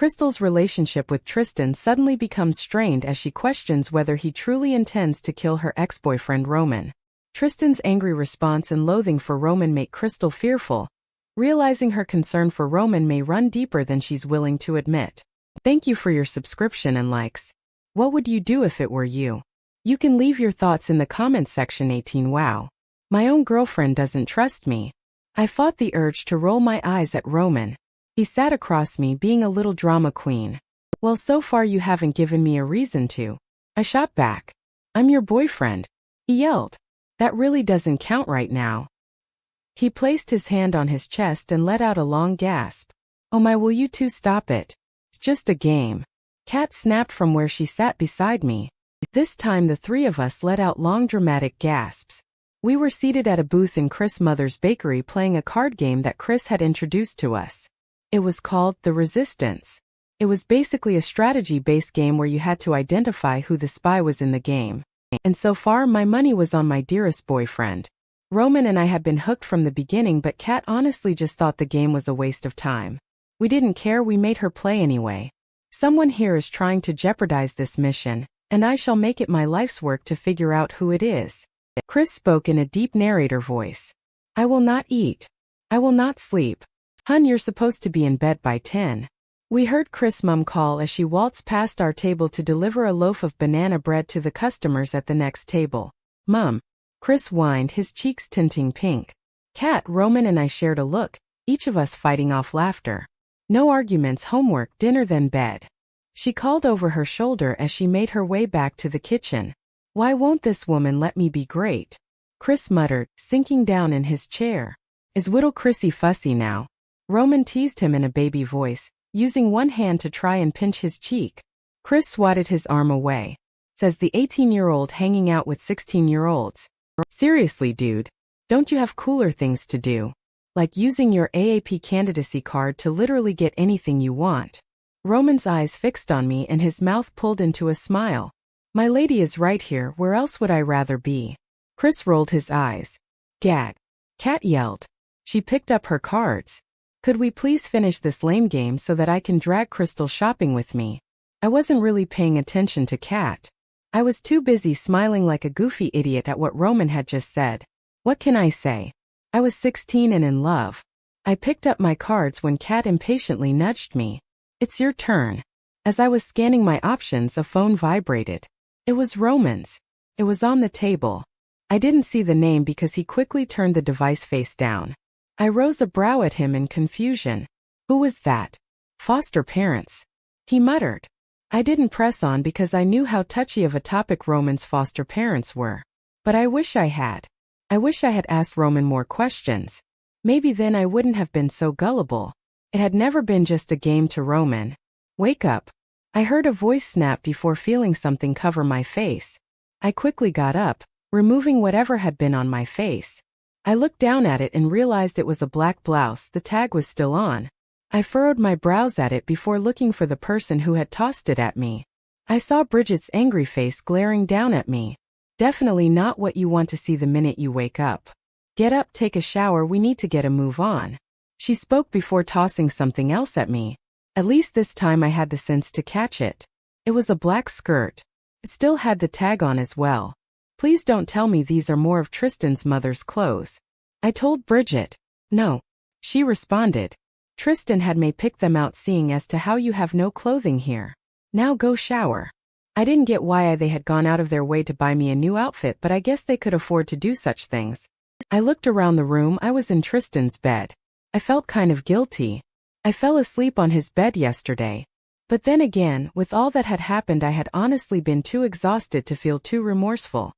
Crystal's relationship with Tristan suddenly becomes strained as she questions whether he truly intends to kill her ex-boyfriend Roman. Tristan's angry response and loathing for Roman make Crystal fearful, realizing her concern for Roman may run deeper than she's willing to admit. Thank you for your subscription and likes. What would you do if it were you? You can leave your thoughts in the comments section. 18 Wow. My own girlfriend doesn't trust me. I fought the urge to roll my eyes at Roman. He sat across me being a little drama queen. Well, so far you haven't given me a reason to. I shot back. I'm your boyfriend. He yelled. That really doesn't count right now. He placed his hand on his chest and let out a long gasp. Oh my, will you two stop it? It's just a game. Kat snapped from where she sat beside me. This time the three of us let out long dramatic gasps. We were seated at a booth in Chris' mother's bakery playing a card game that Chris had introduced to us. It was called The Resistance. It was basically a strategy-based game where you had to identify who the spy was in the game. And so far my money was on my dearest boyfriend. Roman and I had been hooked from the beginning, but Kat honestly just thought the game was a waste of time. We didn't care, we made her play anyway. Someone here is trying to jeopardize this mission, and I shall make it my life's work to figure out who it is. Chris spoke in a deep narrator voice. I will not eat. I will not sleep. Hun, you're supposed to be in bed by 10. We heard Chris' mum call as she waltzed past our table to deliver a loaf of banana bread to the customers at the next table. Mum. Chris whined, his cheeks tinting pink. Kat, Roman and I shared a look, each of us fighting off laughter. No arguments, homework, dinner, then bed. She called over her shoulder as she made her way back to the kitchen. Why won't this woman let me be great? Chris muttered, sinking down in his chair. Is little Chrissy fussy now? Roman teased him in a baby voice, using one hand to try and pinch his cheek. Chris swatted his arm away. Says the 18-year-old hanging out with 16-year-olds. Seriously, dude. Don't you have cooler things to do? Like using your AAP candidacy card to literally get anything you want. Roman's eyes fixed on me and his mouth pulled into a smile. My lady is right here, where else would I rather be? Chris rolled his eyes. Gag. Kat yelled. She picked up her cards. Could we please finish this lame game so that I can drag Crystal shopping with me? I wasn't really paying attention to Kat. I was too busy smiling like a goofy idiot at what Roman had just said. What can I say? I was 16 and in love. I picked up my cards when Kat impatiently nudged me. It's your turn. As I was scanning my options, a phone vibrated. It was Roman's. It was on the table. I didn't see the name because he quickly turned the device face down. I rose a brow at him in confusion. Who was that? Foster parents. He muttered. I didn't press on because I knew how touchy of a topic Roman's foster parents were. But I wish I had. I wish I had asked Roman more questions. Maybe then I wouldn't have been so gullible. It had never been just a game to Roman. Wake up. I heard a voice snap before feeling something cover my face. I quickly got up, removing whatever had been on my face. I looked down at it and realized it was a black blouse. The tag was still on. I furrowed my brows at it before looking for the person who had tossed it at me. I saw Bridget's angry face glaring down at me. Definitely not what you want to see the minute you wake up. Get up, take a shower, we need to get a move on. She spoke before tossing something else at me. At least this time I had the sense to catch it. It was a black skirt. It still had the tag on as well. Please don't tell me these are more of Tristan's mother's clothes. I told Bridget. No. She responded. Tristan had me pick them out, seeing as to how you have no clothing here. Now go shower. I didn't get why they had gone out of their way to buy me a new outfit, but I guess they could afford to do such things. I looked around the room. I was in Tristan's bed. I felt kind of guilty. I fell asleep on his bed yesterday. But then again, with all that had happened, I had honestly been too exhausted to feel too remorseful.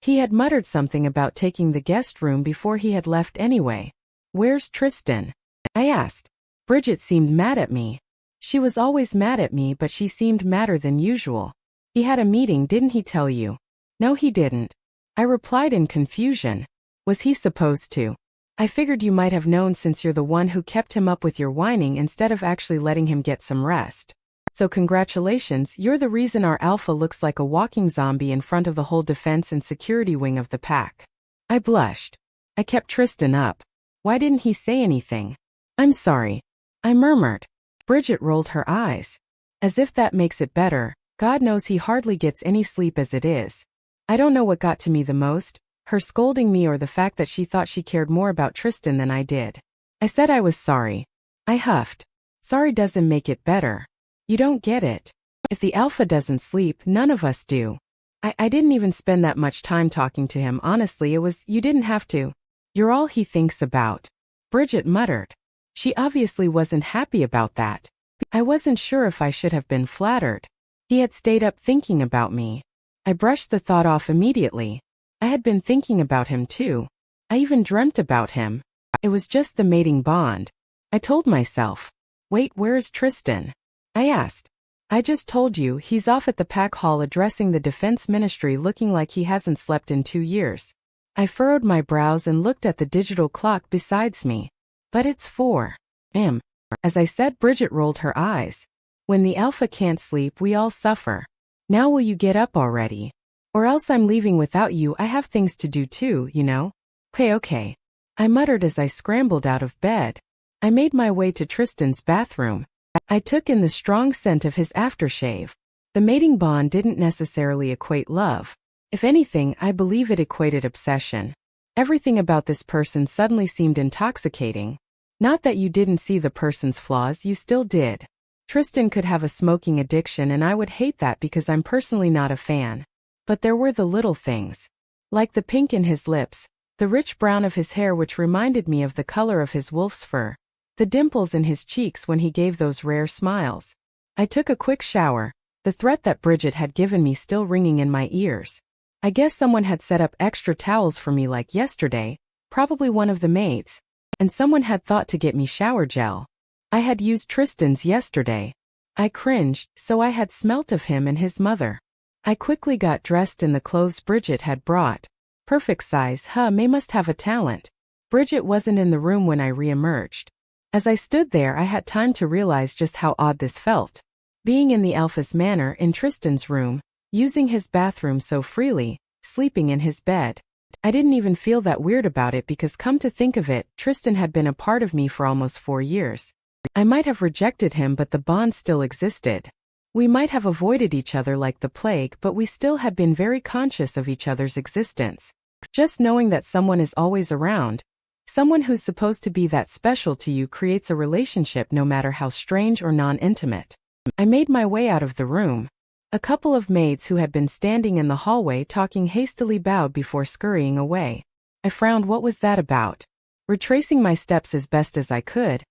He had muttered something about taking the guest room before he had left anyway. Where's Tristan? I asked. Bridget seemed mad at me. She was always mad at me, but she seemed madder than usual. He had a meeting, didn't he tell you? No, he didn't. I replied in confusion. Was he supposed to? I figured you might have known since you're the one who kept him up with your whining instead of actually letting him get some rest. So congratulations, you're the reason our alpha looks like a walking zombie in front of the whole defense and security wing of the pack. I blushed. I kept Tristan up. Why didn't he say anything? I'm sorry. I murmured. Bridget rolled her eyes. As if that makes it better, God knows he hardly gets any sleep as it is. I don't know what got to me the most, her scolding me or the fact that she thought she cared more about Tristan than I did. I said I was sorry. I huffed. Sorry doesn't make it better. You don't get it. If the alpha doesn't sleep, none of us do. I didn't even spend that much time talking to him, honestly. You didn't have to. You're all he thinks about. Bridget muttered. She obviously wasn't happy about that. I wasn't sure if I should have been flattered. He had stayed up thinking about me. I brushed the thought off immediately. I had been thinking about him too. I even dreamt about him. It was just the mating bond. I told myself. Wait, where's Tristan? I asked. I just told you, he's off at the pack hall addressing the defense ministry, looking like he hasn't slept in 2 years. I furrowed my brows and looked at the digital clock beside me. But it's 4 a.m. As I said, Bridget rolled her eyes. When the alpha can't sleep, we all suffer. Now will you get up already? Or else I'm leaving without you. I have things to do too, you know. Okay. I muttered as I scrambled out of bed. I made my way to Tristan's bathroom. I took in the strong scent of his aftershave. The mating bond didn't necessarily equate love. If anything, I believe it equated obsession. Everything about this person suddenly seemed intoxicating. Not that you didn't see the person's flaws, you still did. Tristan could have a smoking addiction and I would hate that because I'm personally not a fan. But there were the little things. Like the pink in his lips, the rich brown of his hair which reminded me of the color of his wolf's fur, the dimples in his cheeks when he gave those rare smiles. I took a quick shower, the threat that Bridget had given me still ringing in my ears. I guess someone had set up extra towels for me like yesterday, probably one of the maids, and someone had thought to get me shower gel. I had used Tristan's yesterday. I cringed, so I had smelt of him and his mother. I quickly got dressed in the clothes Bridget had brought. Perfect size, 𝐿𝐻 must have a talent. Bridget wasn't in the room when I re-emerged. As I stood there, I had time to realize just how odd this felt. Being in the alpha's manor in Tristan's room, using his bathroom so freely, sleeping in his bed. I didn't even feel that weird about it because, come to think of it, Tristan had been a part of me for almost 4 years. I might have rejected him, but the bond still existed. We might have avoided each other like the plague, but we still had been very conscious of each other's existence. Just knowing that someone is always around, someone who's supposed to be that special to you, creates a relationship no matter how strange or non-intimate. I made my way out of the room. A couple of maids who had been standing in the hallway talking hastily bowed before scurrying away. I frowned. What was that about? Retracing my steps as best as I could,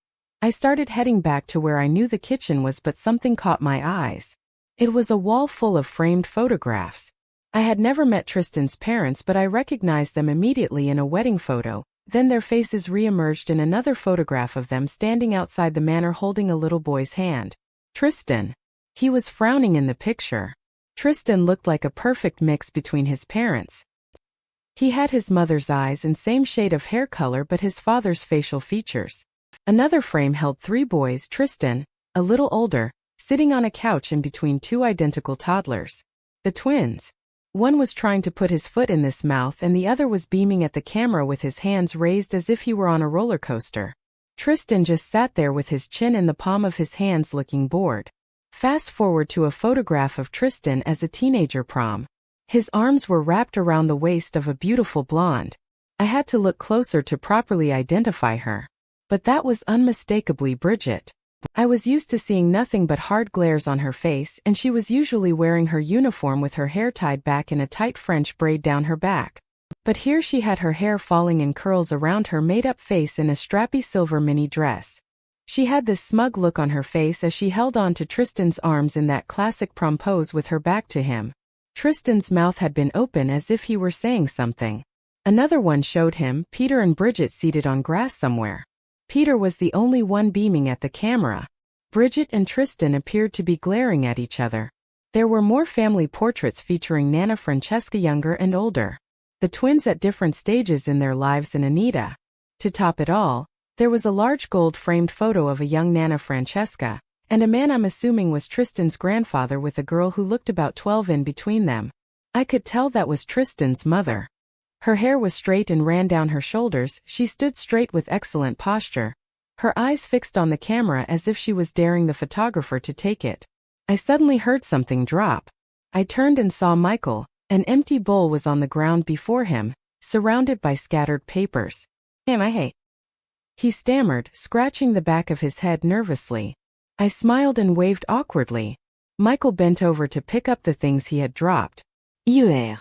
I started heading back to where I knew the kitchen was, but something caught my eyes. It was a wall full of framed photographs. I had never met Tristan's parents, but I recognized them immediately in a wedding photo. Then their faces re-emerged in another photograph of them standing outside the manor holding a little boy's hand. Tristan. He was frowning in the picture. Tristan looked like a perfect mix between his parents. He had his mother's eyes and same shade of hair color, but his father's facial features. Another frame held 3 boys, Tristan, a little older, sitting on a couch in between 2 identical toddlers. The twins. One was trying to put his foot in his mouth and the other was beaming at the camera with his hands raised as if he were on a roller coaster. Tristan just sat there with his chin in the palm of his hands looking bored. Fast forward to a photograph of Tristan as a teenager prom. His arms were wrapped around the waist of a beautiful blonde. I had to look closer to properly identify her. But that was unmistakably Bridget. I was used to seeing nothing but hard glares on her face, and she was usually wearing her uniform with her hair tied back in a tight French braid down her back. But here she had her hair falling in curls around her made-up face in a strappy silver mini dress. She had this smug look on her face as she held on to Tristan's arms in that classic prom pose with her back to him. Tristan's mouth had been open as if he were saying something. Another one showed him, Peter and Bridget seated on grass somewhere. Peter was the only one beaming at the camera. Bridget and Tristan appeared to be glaring at each other. There were more family portraits featuring Nana Francesca younger and older. The twins at different stages in their lives and Anita. To top it all, there was a large gold-framed photo of a young Nana Francesca, and a man I'm assuming was Tristan's grandfather with a girl who looked about 12 in between them. I could tell that was Tristan's mother. Her hair was straight and ran down her shoulders, she stood straight with excellent posture. her eyes fixed on the camera as if she was daring the photographer to take it. I suddenly heard something drop. I turned and saw Michael. An empty bowl was on the ground before him, surrounded by scattered papers. Hey. He stammered, scratching the back of his head nervously. I smiled and waved awkwardly. Michael bent over to pick up the things he had dropped. 𝐿𝐻𝐬.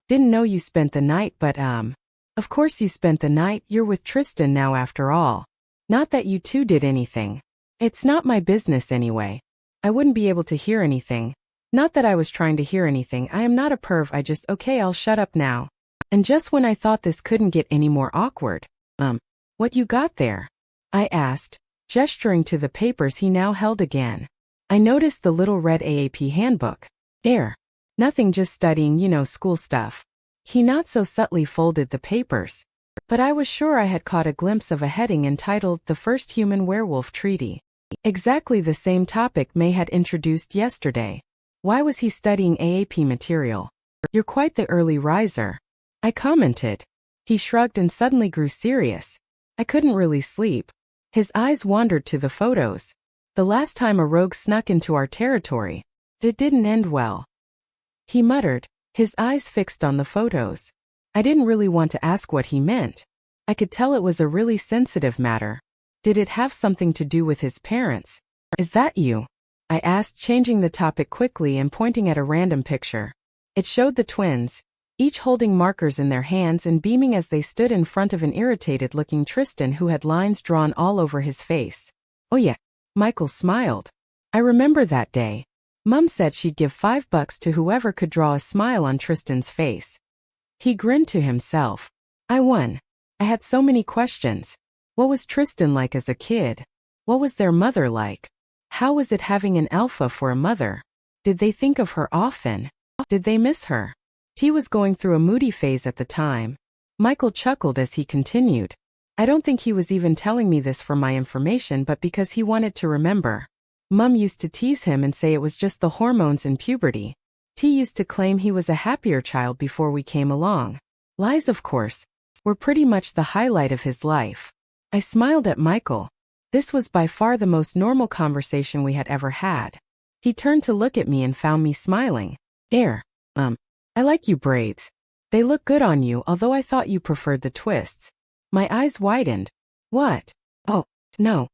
Didn't know you spent the night, but Of course you spent the night, you're with Tristan now after all. Not that you two did anything. It's not my business anyway. I wouldn't be able to hear anything. Not that I was trying to hear anything, I am not a perv, okay, I'll shut up now. And just when I thought this couldn't get any more awkward. What you got there? I asked, gesturing to the papers he now held again. I noticed the little red AAP handbook. Nothing, just studying, school stuff. He not so subtly folded the papers. But I was sure I had caught a glimpse of a heading entitled The First Human Werewolf Treaty. Exactly the same topic May had introduced yesterday. Why was he studying AAP material? You're quite the early riser, I commented. He shrugged and suddenly grew serious. I couldn't really sleep. His eyes wandered to the photos. The last time a rogue snuck into our territory, it didn't end well. He muttered, his eyes fixed on the photos. I didn't really want to ask what he meant. I could tell it was a really sensitive matter. Did it have something to do with his parents? Is that you? I asked, changing the topic quickly and pointing at a random picture. It showed the twins, each holding markers in their hands and beaming as they stood in front of an irritated-looking Tristan who had lines drawn all over his face. Oh yeah, Michael smiled. I remember that day. Mum said she'd give $5 to whoever could draw a smile on Tristan's face. He grinned to himself. I won. I had so many questions. What was Tristan like as a kid? What was their mother like? How was it having an alpha for a mother? Did they think of her often? Did they miss her? T was going through a moody phase at the time. Michael chuckled as he continued. I don't think he was even telling me this for my information but because he wanted to remember. Mum used to tease him and say it was just the hormones in puberty. T used to claim he was a happier child before we came along. Lies, of course, were pretty much the highlight of his life. I smiled at Michael. This was by far the most normal conversation we had ever had. He turned to look at me and found me smiling. I like you braids. They look good on you, although I thought you preferred the twists. My eyes widened. What? Oh, no.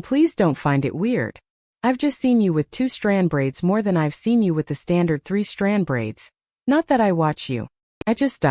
Please don't find it weird. I've just seen you with 2-strand braids more than I've seen you with the standard 3-strand braids. Not that I watch you. I just,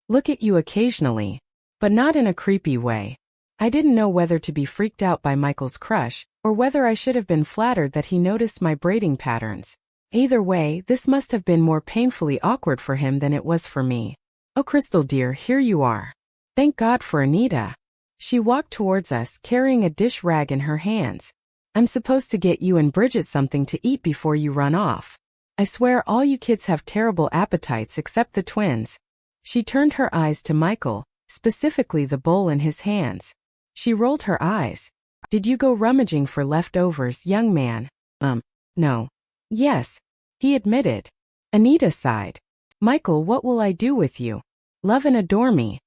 look at you occasionally. But not in a creepy way. I didn't know whether to be freaked out by Michael's crush, or whether I should have been flattered that he noticed my braiding patterns. Either way, this must have been more painfully awkward for him than it was for me. Oh, Crystal dear, here you are. Thank God for Anita. She walked towards us, carrying a dish rag in her hands. I'm supposed to get you and Bridget something to eat before you run off. I swear all you kids have terrible appetites except the twins. She turned her eyes to Michael, specifically the bowl in his hands. She rolled her eyes. Did you go rummaging for leftovers, young man? No. Yes, he admitted. Anita sighed. Michael, what will I do with you? Love and adore me.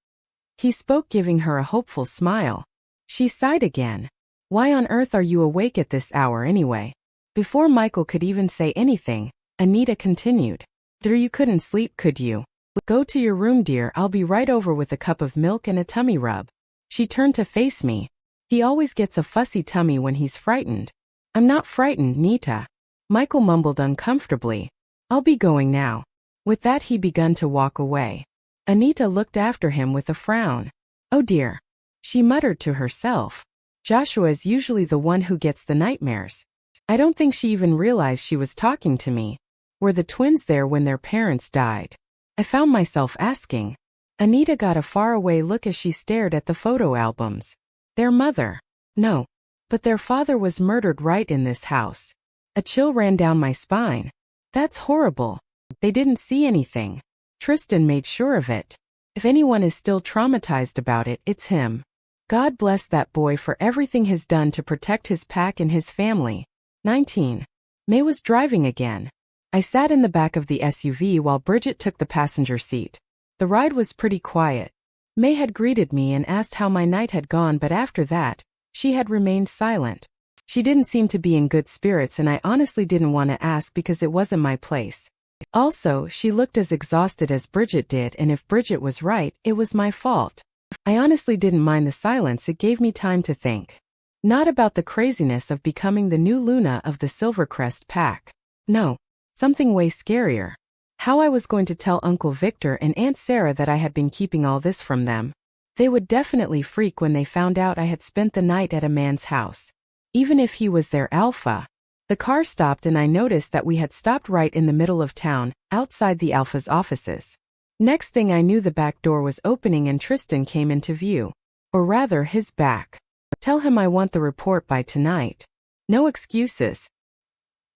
He spoke, giving her a hopeful smile. She sighed again. Why on earth are you awake at this hour anyway? Before Michael could even say anything, Anita continued. Dear, you couldn't sleep, could you? Go to your room, dear, I'll be right over with a cup of milk and a tummy rub. She turned to face me. He always gets a fussy tummy when he's frightened. I'm not frightened, Nita. Michael mumbled uncomfortably. I'll be going now. With that he began to walk away. Anita looked after him with a frown. Oh dear. She muttered to herself. Joshua is usually the one who gets the nightmares. I don't think she even realized she was talking to me. Were the twins there when their parents died? I found myself asking. Anita got a faraway look as she stared at the photo albums. Their mother? No. But their father was murdered right in this house. A chill ran down my spine. That's horrible. They didn't see anything. Tristan made sure of it. If anyone is still traumatized about it, it's him. God bless that boy for everything he's done to protect his pack and his family. 19. May was driving again. I sat in the back of the SUV while Bridget took the passenger seat. The ride was pretty quiet. May had greeted me and asked how my night had gone, but after that, She had remained silent. She didn't seem to be in good spirits, and I honestly didn't want to ask because it wasn't my place. Also, she looked as exhausted as Bridget did, and if Bridget was right, it was my fault. I honestly didn't mind the silence. It gave me time to think. Not about the craziness of becoming the new Luna of the Silvercrest pack. No. Something way scarier. How I was going to tell Uncle Victor and Aunt Sarah that I had been keeping all this from them. They would definitely freak when they found out I had spent the night at a man's house. Even if he was their alpha. The car stopped and I noticed that we had stopped right in the middle of town, outside the alpha's offices. Next thing I knew, the back door was opening and Tristan came into view. Or rather, his back. Tell him I want the report by tonight. No excuses.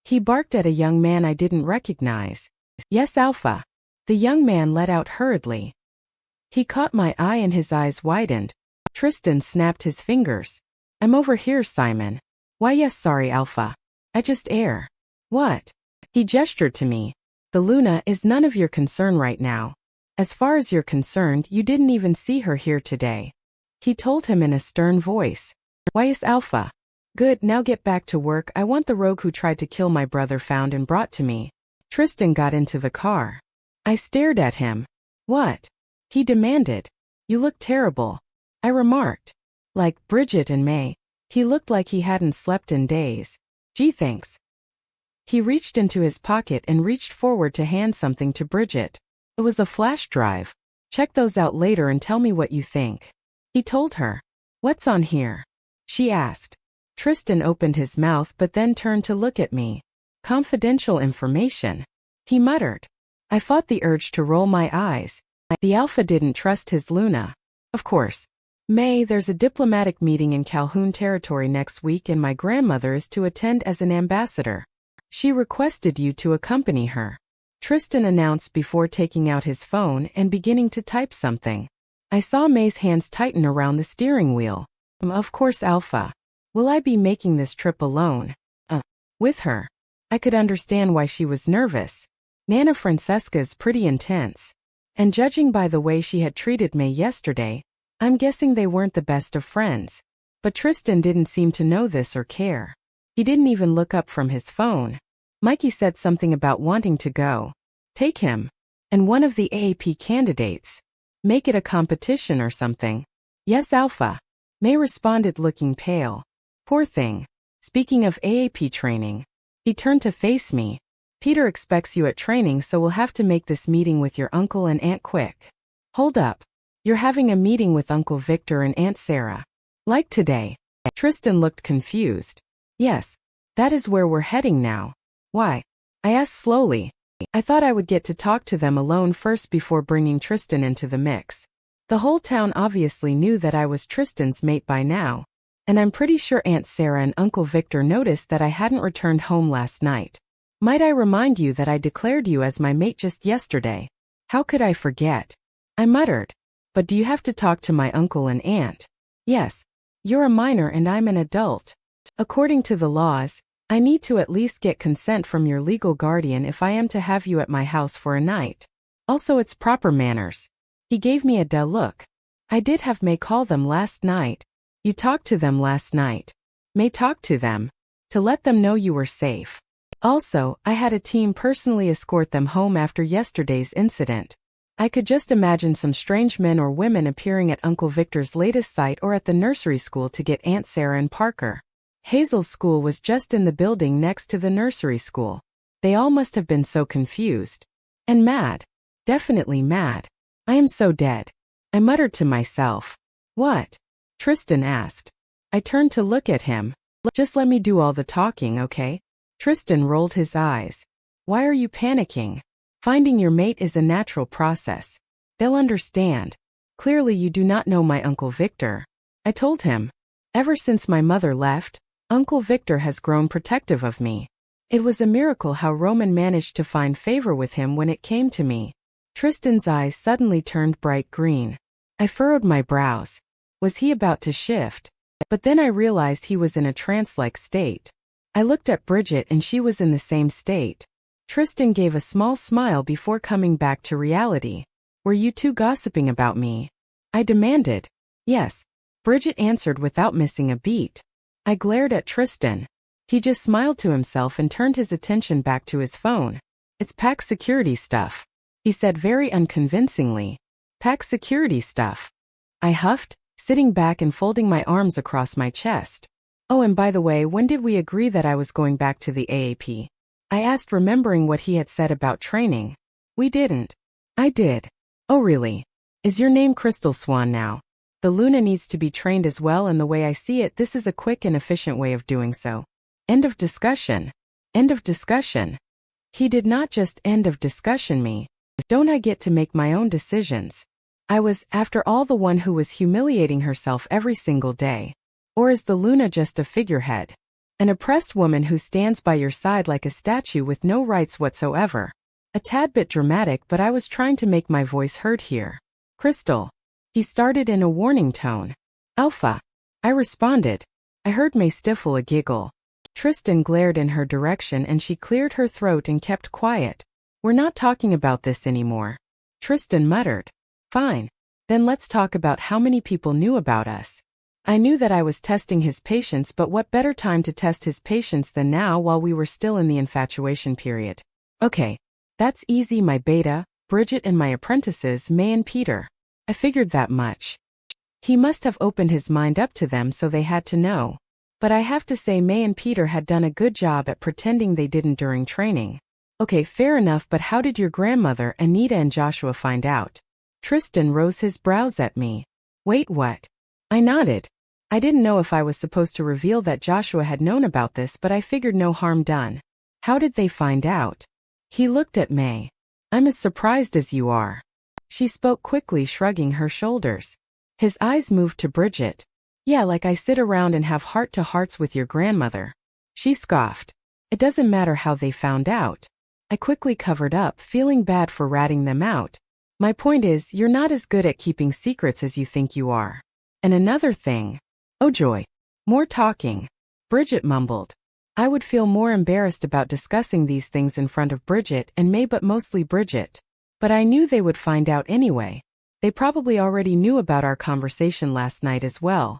He barked at a young man I didn't recognize. Yes, Alpha. The young man let out hurriedly. He caught my eye and his eyes widened. Tristan snapped his fingers. I'm over here, Simon. Why yes, sorry, Alpha. I just air. What? He gestured to me. The Luna is none of your concern right now. As far as you're concerned, you didn't even see her here today. He told him in a stern voice. Why yes, Alpha. Good, now get back to work. I want the rogue who tried to kill my brother found and brought to me. Tristan got into the car. I stared at him. What? He demanded. You look terrible. I remarked. Like Bridget and May. He looked like he hadn't slept in days. Gee, thanks. He reached into his pocket and reached forward to hand something to Bridget. It was a flash drive. Check those out later and tell me what you think. He told her. What's on here? She asked. Tristan opened his mouth but then turned to look at me. Confidential information. He muttered. I fought the urge to roll my eyes. The Alpha didn't trust his Luna. Of course. May, there's a diplomatic meeting in Calhoun territory next week and my grandmother is to attend as an ambassador. She requested you to accompany her. Tristan announced before taking out his phone and beginning to type something. I saw May's hands tighten around the steering wheel. Of course, Alpha. Will I be making this trip alone? With her. I could understand why she was nervous. Nana Francesca is pretty intense. And judging by the way she had treated May yesterday, I'm guessing they weren't the best of friends. But Tristan didn't seem to know this or care. He didn't even look up from his phone. Mikey said something about wanting to go. Take him. And one of the AAP candidates. Make it a competition or something. Yes, Alpha. May responded looking pale. Poor thing. Speaking of AAP training. He turned to face me. Peter expects you at training, so we'll have to make this meeting with your uncle and aunt quick. Hold up. You're having a meeting with Uncle Victor and Aunt Sarah. Like today. Tristan looked confused. Yes. That is where we're heading now. Why? I asked slowly. I thought I would get to talk to them alone first before bringing Tristan into the mix. The whole town obviously knew that I was Tristan's mate by now. And I'm pretty sure Aunt Sarah and Uncle Victor noticed that I hadn't returned home last night. Might I remind you that I declared you as my mate just yesterday? How could I forget? I muttered. But do you have to talk to my uncle and aunt? Yes. You're a minor and I'm an adult. According to the laws, I need to at least get consent from your legal guardian if I am to have you at my house for a night. Also, it's proper manners. He gave me a duh look. I did have May call them last night. You talked to them last night. May talked to them. To let them know you were safe. Also, I had a team personally escort them home after yesterday's incident. I could just imagine some strange men or women appearing at Uncle Victor's latest site or at the nursery school to get Aunt Sarah and Parker. Hazel's school was just in the building next to the nursery school. They all must have been so confused. And mad. Definitely mad. I am so dead. I muttered to myself. What? Tristan asked. I turned to look at him. Just let me do all the talking, okay? Tristan rolled his eyes. Why are you panicking? Finding your mate is a natural process. They'll understand. Clearly you do not know my Uncle Victor. I told him. Ever since my mother left, Uncle Victor has grown protective of me. It was a miracle how Roman managed to find favor with him when it came to me. Tristan's eyes suddenly turned bright green. I furrowed my brows. Was he about to shift? But then I realized he was in a trance-like state. I looked at Bridget and she was in the same state. Tristan gave a small smile before coming back to reality. Were you two gossiping about me? I demanded. Yes. Bridget answered without missing a beat. I glared at Tristan. He just smiled to himself and turned his attention back to his phone. It's pack security stuff, he said very unconvincingly. Pack security stuff. I huffed, sitting back and folding my arms across my chest. Oh, and by the way, when did we agree that I was going back to the AAP? I asked, remembering what he had said about training. We didn't. I did. Oh really? Is your name Crystal Swan now? The Luna needs to be trained as well, and the way I see it, this is a quick and efficient way of doing so. End of discussion. End of discussion. He did not just end of discussion me. Don't I get to make my own decisions? I was, after all, the one who was humiliating herself every single day. Or is the Luna just a figurehead? An oppressed woman who stands by your side like a statue with no rights whatsoever. A tad bit dramatic, but I was trying to make my voice heard here. Crystal. He started in a warning tone. Alpha. I responded. I heard May stifle a giggle. Tristan glared in her direction and she cleared her throat and kept quiet. We're not talking about this anymore. Tristan muttered. Fine. Then let's talk about how many people knew about us. I knew that I was testing his patience, but what better time to test his patience than now while we were still in the infatuation period? Okay. That's easy, my beta, Bridget, and my apprentices, May and Peter. I figured that much. He must have opened his mind up to them, so they had to know. But I have to say May and Peter had done a good job at pretending they didn't during training. Okay, fair enough, but how did your grandmother, Anita, and Joshua find out? Tristan rose his brows at me. Wait, what? I nodded. I didn't know if I was supposed to reveal that Joshua had known about this, but I figured no harm done. How did they find out? He looked at May. I'm as surprised as you are. She spoke quickly, shrugging her shoulders. His eyes moved to Bridget. Yeah, like I sit around and have heart-to-hearts with your grandmother. She scoffed. It doesn't matter how they found out. I quickly covered up, feeling bad for ratting them out. My point is, you're not as good at keeping secrets as you think you are. And another thing. Oh joy. More talking. Bridget mumbled. I would feel more embarrassed about discussing these things in front of Bridget and May, but mostly Bridget. But I knew they would find out anyway. They probably already knew about our conversation last night as well.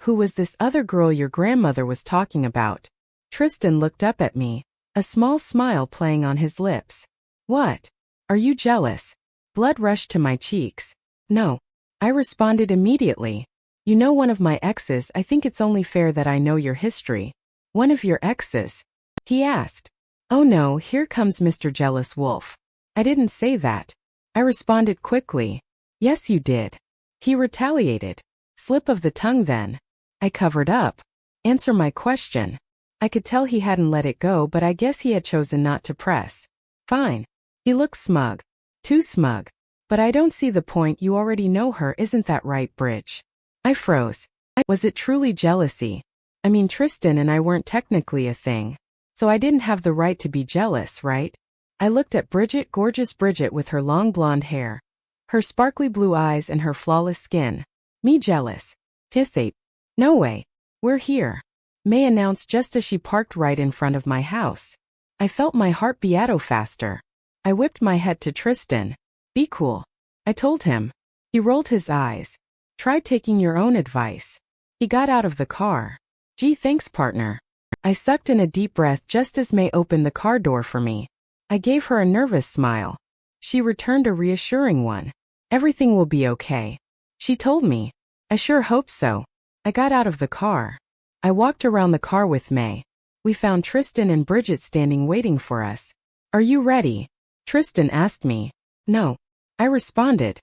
Who was this other girl your grandmother was talking about? Tristan looked up at me, a small smile playing on his lips. What? Are you jealous? Blood rushed to my cheeks. No. I responded immediately. You know one of my exes. I think it's only fair that I know your history. One of your exes? He asked. Oh no, here comes Mr. Jealous Wolf. I didn't say that. I responded quickly. Yes, you did. He retaliated. Slip of the tongue then. I covered up. Answer my question. I could tell he hadn't let it go, but I guess he had chosen not to press. Fine. He looked smug. Too smug. But I don't see the point. You already know her, isn't that right, Bridge? I froze. Was it truly jealousy? I mean, Tristan and I weren't technically a thing. So I didn't have the right to be jealous, right? I looked at Bridget, gorgeous Bridget with her long blonde hair, her sparkly blue eyes and her flawless skin. Me jealous? Piss ape. No way. We're here. May announced just as she parked right in front of my house. I felt my heart beat faster. I whipped my head to Tristan. Be cool. I told him. He rolled his eyes. Try taking your own advice. He got out of the car. Gee, thanks, partner. I sucked in a deep breath just as May opened the car door for me. I gave her a nervous smile. She returned a reassuring one. Everything will be okay. She told me. I sure hope so. I got out of the car. I walked around the car with May. We found Tristan and Bridget standing waiting for us. Are you ready? Tristan asked me. No. I responded.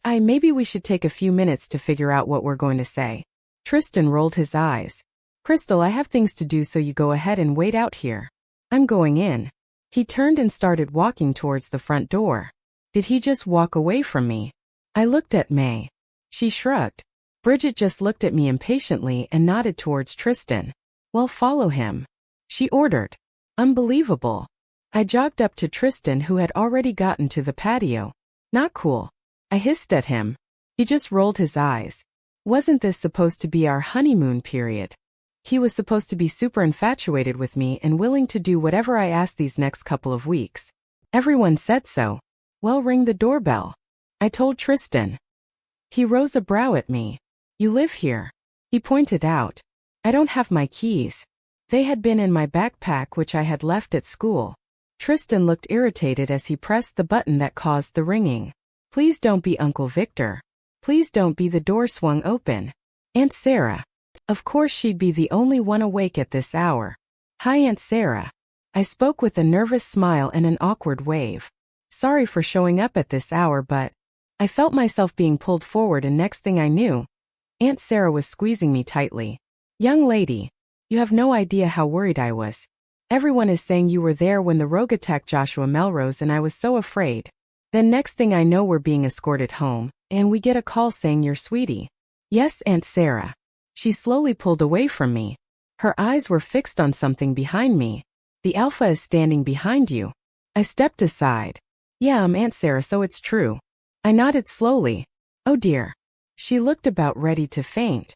Maybe we should take a few minutes to figure out what we're going to say. Tristan rolled his eyes. Crystal, I have things to do, so you go ahead and wait out here. I'm going in. He turned and started walking towards the front door. Did he just walk away from me? I looked at May. She shrugged. Bridget just looked at me impatiently and nodded towards Tristan. Well, follow him. She ordered. Unbelievable. I jogged up to Tristan, who had already gotten to the patio. Not cool. I hissed at him. He just rolled his eyes. Wasn't this supposed to be our honeymoon period? He was supposed to be super infatuated with me and willing to do whatever I asked these next couple of weeks. Everyone said so. Well, ring the doorbell. I told Tristan. He rose a brow at me. You live here. He pointed out. I don't have my keys. They had been in my backpack which I had left at school. Tristan looked irritated as he pressed the button that caused the ringing. Please don't be Uncle Victor. Please don't be. The door swung open. Aunt Sarah. Of course she'd be the only one awake at this hour. Hi Aunt Sarah. I spoke with a nervous smile and an awkward wave. Sorry for showing up at this hour, but I felt myself being pulled forward, and next thing I knew, Aunt Sarah was squeezing me tightly. Young lady, you have no idea how worried I was. Everyone is saying you were there when the rogue attacked Joshua Melrose, and I was so afraid. Then next thing I know, we're being escorted home, and we get a call saying you're Sweetie. Yes, Aunt Sarah. She slowly pulled away from me. Her eyes were fixed on something behind me. The Alpha is standing behind you. I stepped aside. Yeah, Aunt Sarah, so it's true. I nodded slowly. Oh dear. She looked about ready to faint.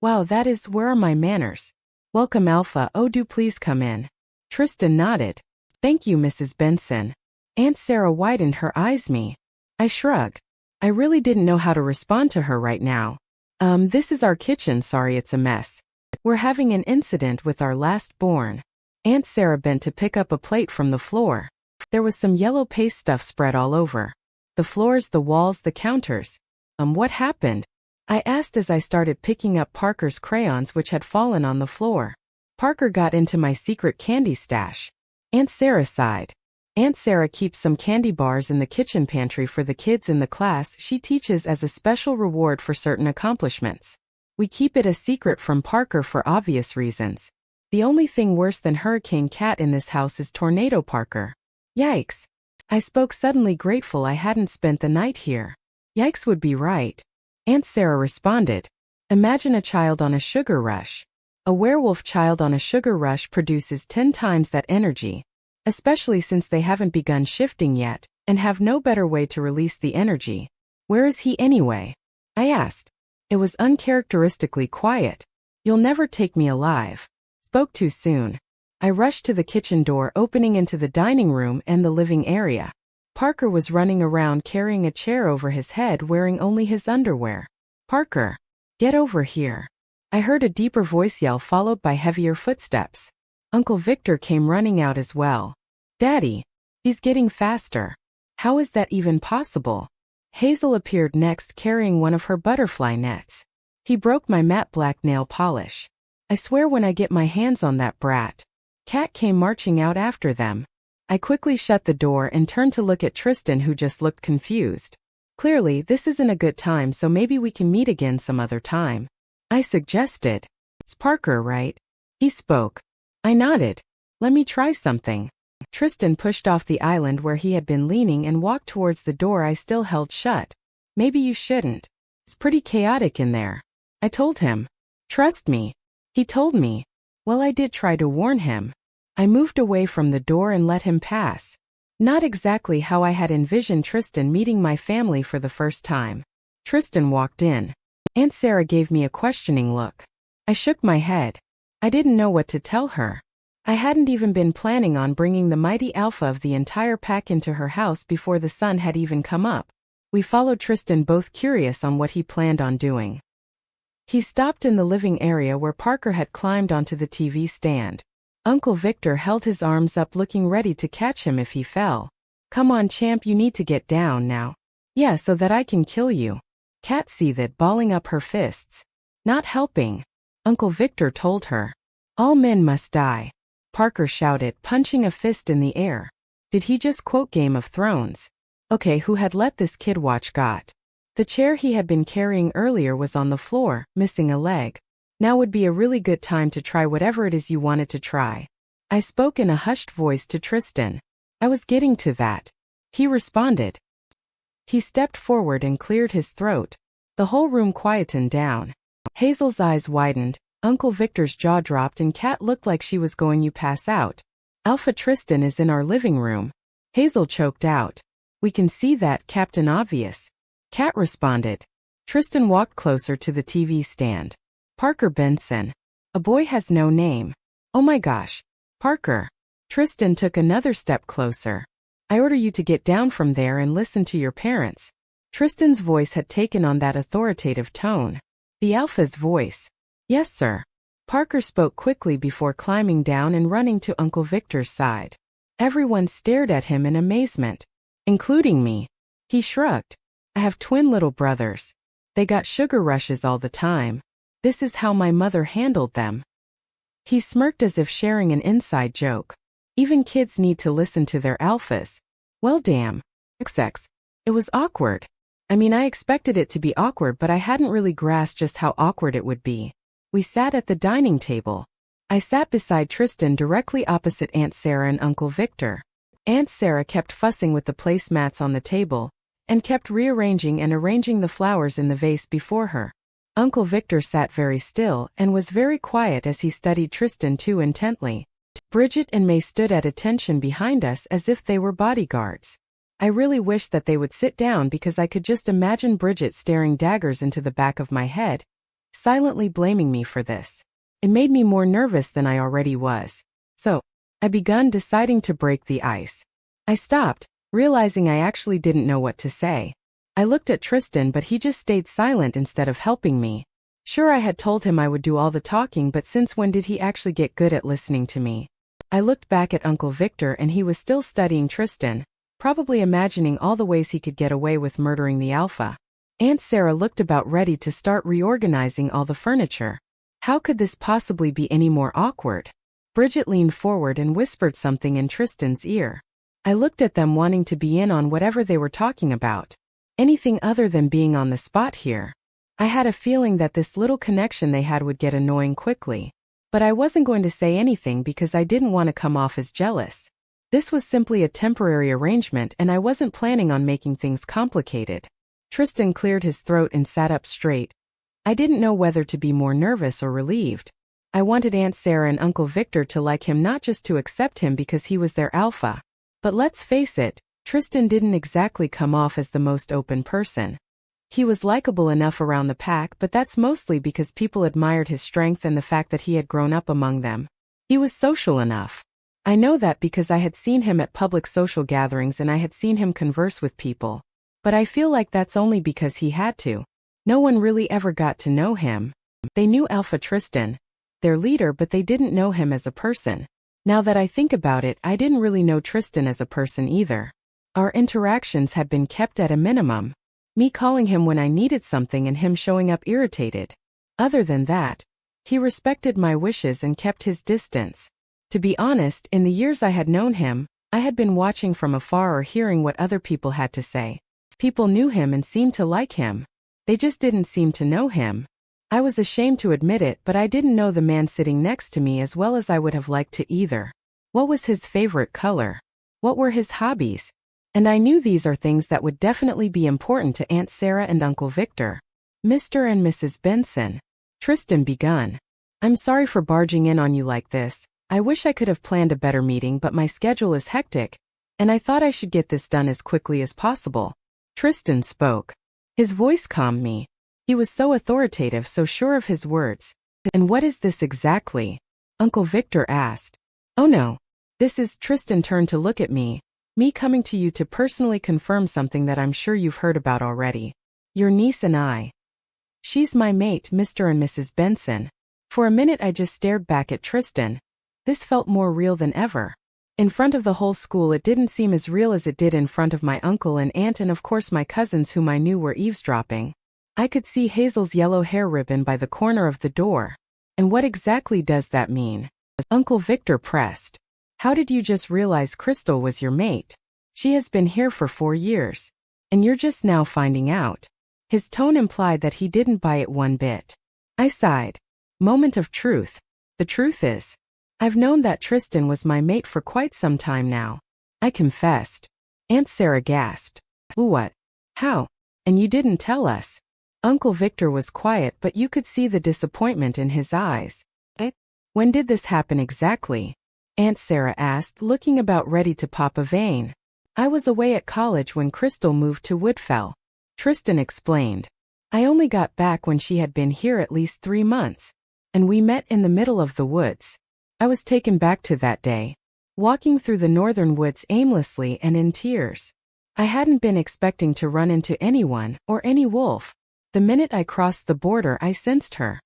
Wow, that is, where are my manners? Welcome Alpha, oh do please come in. Tristan nodded. Thank you, Mrs. Benson. Aunt Sarah widened her eyes me. I shrugged. I really didn't know how to respond to her right now. This is our kitchen, sorry it's a mess. We're having an incident with our last born. Aunt Sarah bent to pick up a plate from the floor. There was some yellow paste stuff spread all over. The floors, the walls, the counters. What happened? I asked as I started picking up Parker's crayons which had fallen on the floor. Parker got into my secret candy stash. Aunt Sarah sighed. Aunt Sarah keeps some candy bars in the kitchen pantry for the kids in the class she teaches as a special reward for certain accomplishments. We keep it a secret from Parker for obvious reasons. The only thing worse than Hurricane Cat in this house is Tornado Parker. Yikes. I spoke, suddenly grateful I hadn't spent the night here. Yikes would be right. Aunt Sarah responded. Imagine a child on a sugar rush. A werewolf child on a sugar rush produces 10 times that energy, especially since they haven't begun shifting yet, and have no better way to release the energy. Where is he anyway? I asked. It was uncharacteristically quiet. You'll never take me alive. Spoke too soon. I rushed to the kitchen door opening into the dining room and the living area. Parker was running around carrying a chair over his head wearing only his underwear. Parker, get over here. I heard a deeper voice yell followed by heavier footsteps. Uncle Victor came running out as well. Daddy, he's getting faster. How is that even possible? Hazel appeared next carrying one of her butterfly nets. He broke my matte black nail polish. I swear when I get my hands on that brat. Kat came marching out after them. I quickly shut the door and turned to look at Tristan, who just looked confused. Clearly, this isn't a good time, so maybe we can meet again some other time. I suggested. It's Parker, right? He spoke. I nodded. Let me try something. Tristan pushed off the island where he had been leaning and walked towards the door I still held shut. Maybe you shouldn't. It's pretty chaotic in there. I told him. Trust me. He told me. Well, I did try to warn him. I moved away from the door and let him pass. Not exactly how I had envisioned Tristan meeting my family for the first time. Tristan walked in. Aunt Sarah gave me a questioning look. I shook my head. I didn't know what to tell her. I hadn't even been planning on bringing the mighty alpha of the entire pack into her house before the sun had even come up. We followed Tristan, both curious on what he planned on doing. He stopped in the living area where Parker had climbed onto the TV stand. Uncle Victor held his arms up looking ready to catch him if he fell. Come on champ, you need to get down now. Yeah, so that I can kill you. Kat seethed, balling up her fists. Not helping. Uncle Victor told her. All men must die. Parker shouted, punching a fist in the air. Did he just quote Game of Thrones? Okay, who had let this kid watch GOT? The chair he had been carrying earlier was on the floor, missing a leg. Now would be a really good time to try whatever it is you wanted to try. I spoke in a hushed voice to Tristan. I was getting to that. He responded. He stepped forward and cleared his throat. The whole room quietened down. Hazel's eyes widened, Uncle Victor's jaw dropped, and Kat looked like she was going to pass out. Alpha Tristan is in our living room. Hazel choked out. We can see that, Captain Obvious. Kat responded. Tristan walked closer to the TV stand. Parker Benson. A boy has no name. Oh my gosh. Parker. Tristan took another step closer. I order you to get down from there and listen to your parents. Tristan's voice had taken on that authoritative tone. The alpha's voice. Yes, sir. Parker spoke quickly before climbing down and running to Uncle Victor's side. Everyone stared at him in amazement, including me. He shrugged. I have twin little brothers. They got sugar rushes all the time. This is how my mother handled them. He smirked as if sharing an inside joke. Even kids need to listen to their alphas. Well, damn. XX. It was awkward. I mean, I expected it to be awkward, but I hadn't really grasped just how awkward it would be. We sat at the dining table. I sat beside Tristan directly opposite Aunt Sarah and Uncle Victor. Aunt Sarah kept fussing with the placemats on the table and kept rearranging and arranging the flowers in the vase before her. Uncle Victor sat very still and was very quiet as he studied Tristan too intently. Bridget and May stood at attention behind us as if they were bodyguards. I really wished that they would sit down because I could just imagine Bridget staring daggers into the back of my head, silently blaming me for this. It made me more nervous than I already was. So, I begun deciding to break the ice. I stopped, realizing I actually didn't know what to say. I looked at Tristan, but he just stayed silent instead of helping me. Sure, I had told him I would do all the talking, but since when did he actually get good at listening to me? I looked back at Uncle Victor and he was still studying Tristan, probably imagining all the ways he could get away with murdering the alpha. Aunt Sarah looked about ready to start reorganizing all the furniture. How could this possibly be any more awkward? Bridget leaned forward and whispered something in Tristan's ear. I looked at them, wanting to be in on whatever they were talking about. Anything other than being on the spot here. I had a feeling that this little connection they had would get annoying quickly. But I wasn't going to say anything because I didn't want to come off as jealous. This was simply a temporary arrangement and I wasn't planning on making things complicated. Tristan cleared his throat and sat up straight. I didn't know whether to be more nervous or relieved. I wanted Aunt Sarah and Uncle Victor to like him, not just to accept him because he was their alpha. But let's face it, Tristan didn't exactly come off as the most open person. He was likable enough around the pack, but that's mostly because people admired his strength and the fact that he had grown up among them. He was social enough. I know that because I had seen him at public social gatherings and I had seen him converse with people. But I feel like that's only because he had to. No one really ever got to know him. They knew Alpha Tristan, their leader, but they didn't know him as a person. Now that I think about it, I didn't really know Tristan as a person either. Our interactions had been kept at a minimum. Me calling him when I needed something and him showing up irritated. Other than that, he respected my wishes and kept his distance. To be honest, in the years I had known him, I had been watching from afar or hearing what other people had to say. People knew him and seemed to like him. They just didn't seem to know him. I was ashamed to admit it, but I didn't know the man sitting next to me as well as I would have liked to either. What was his favorite color? What were his hobbies? And I knew these are things that would definitely be important to Aunt Sarah and Uncle Victor. Mr. and Mrs. Benson. Tristan begun. I'm sorry for barging in on you like this. I wish I could have planned a better meeting, but my schedule is hectic, and I thought I should get this done as quickly as possible. Tristan spoke. His voice calmed me. He was so authoritative, so sure of his words. And what is this exactly? Uncle Victor asked. Oh no. This is, Tristan turned to look at me. Me coming to you to personally confirm something that I'm sure you've heard about already. Your niece and I. She's my mate, Mr. and Mrs. Benson. For a minute I just stared back at Tristan. This felt more real than ever. In front of the whole school it didn't seem as real as it did in front of my uncle and aunt and of course my cousins whom I knew were eavesdropping. I could see Hazel's yellow hair ribbon by the corner of the door. And what exactly does that mean? Uncle Victor pressed. How did you just realize Crystal was your mate? She has been here for 4 years. And you're just now finding out. His tone implied that he didn't buy it one bit. I sighed. Moment of truth. The truth is, I've known that Tristan was my mate for quite some time now. I confessed. Aunt Sarah gasped. What? How? And you didn't tell us? Uncle Victor was quiet, but you could see the disappointment in his eyes. When did this happen exactly? Aunt Sarah asked, looking about ready to pop a vein. I was away at college when Crystal moved to Woodfell. Tristan explained. I only got back when she had been here at least 3 months. And we met in the middle of the woods. I was taken back to that day. Walking through the northern woods aimlessly and in tears. I hadn't been expecting to run into anyone or any wolf. The minute I crossed the border, I sensed her.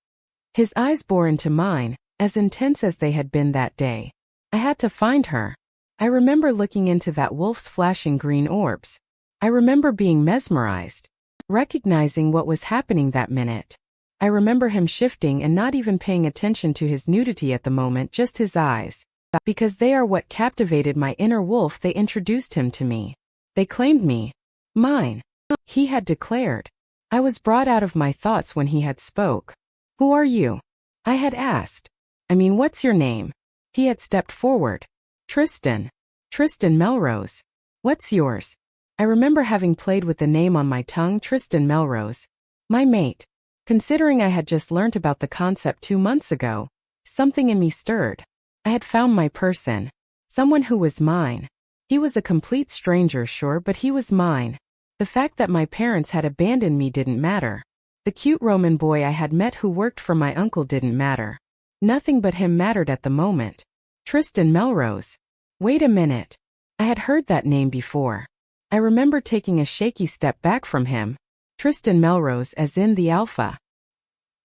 His eyes bore into mine, as intense as they had been that day. I had to find her. I remember looking into that wolf's flashing green orbs. I remember being mesmerized, recognizing what was happening that minute. I remember him shifting and not even paying attention to his nudity at the moment, just his eyes. Because they are what captivated my inner wolf, they introduced him to me. They claimed me. Mine. He had declared. I was brought out of my thoughts when he had spoke. Who are you? I had asked. What's your name? He had stepped forward. Tristan. Tristan Melrose. What's yours? I remember having played with the name on my tongue, Tristan Melrose. My mate. Considering I had just learnt about the concept 2 months ago, something in me stirred. I had found my person. Someone who was mine. He was a complete stranger, sure, but he was mine. The fact that my parents had abandoned me didn't matter. The cute Roman boy I had met who worked for my uncle didn't matter. Nothing but him mattered at the moment. Tristan Melrose. Wait a minute. I had heard that name before. I remember taking a shaky step back from him. Tristan Melrose, as in the Alpha.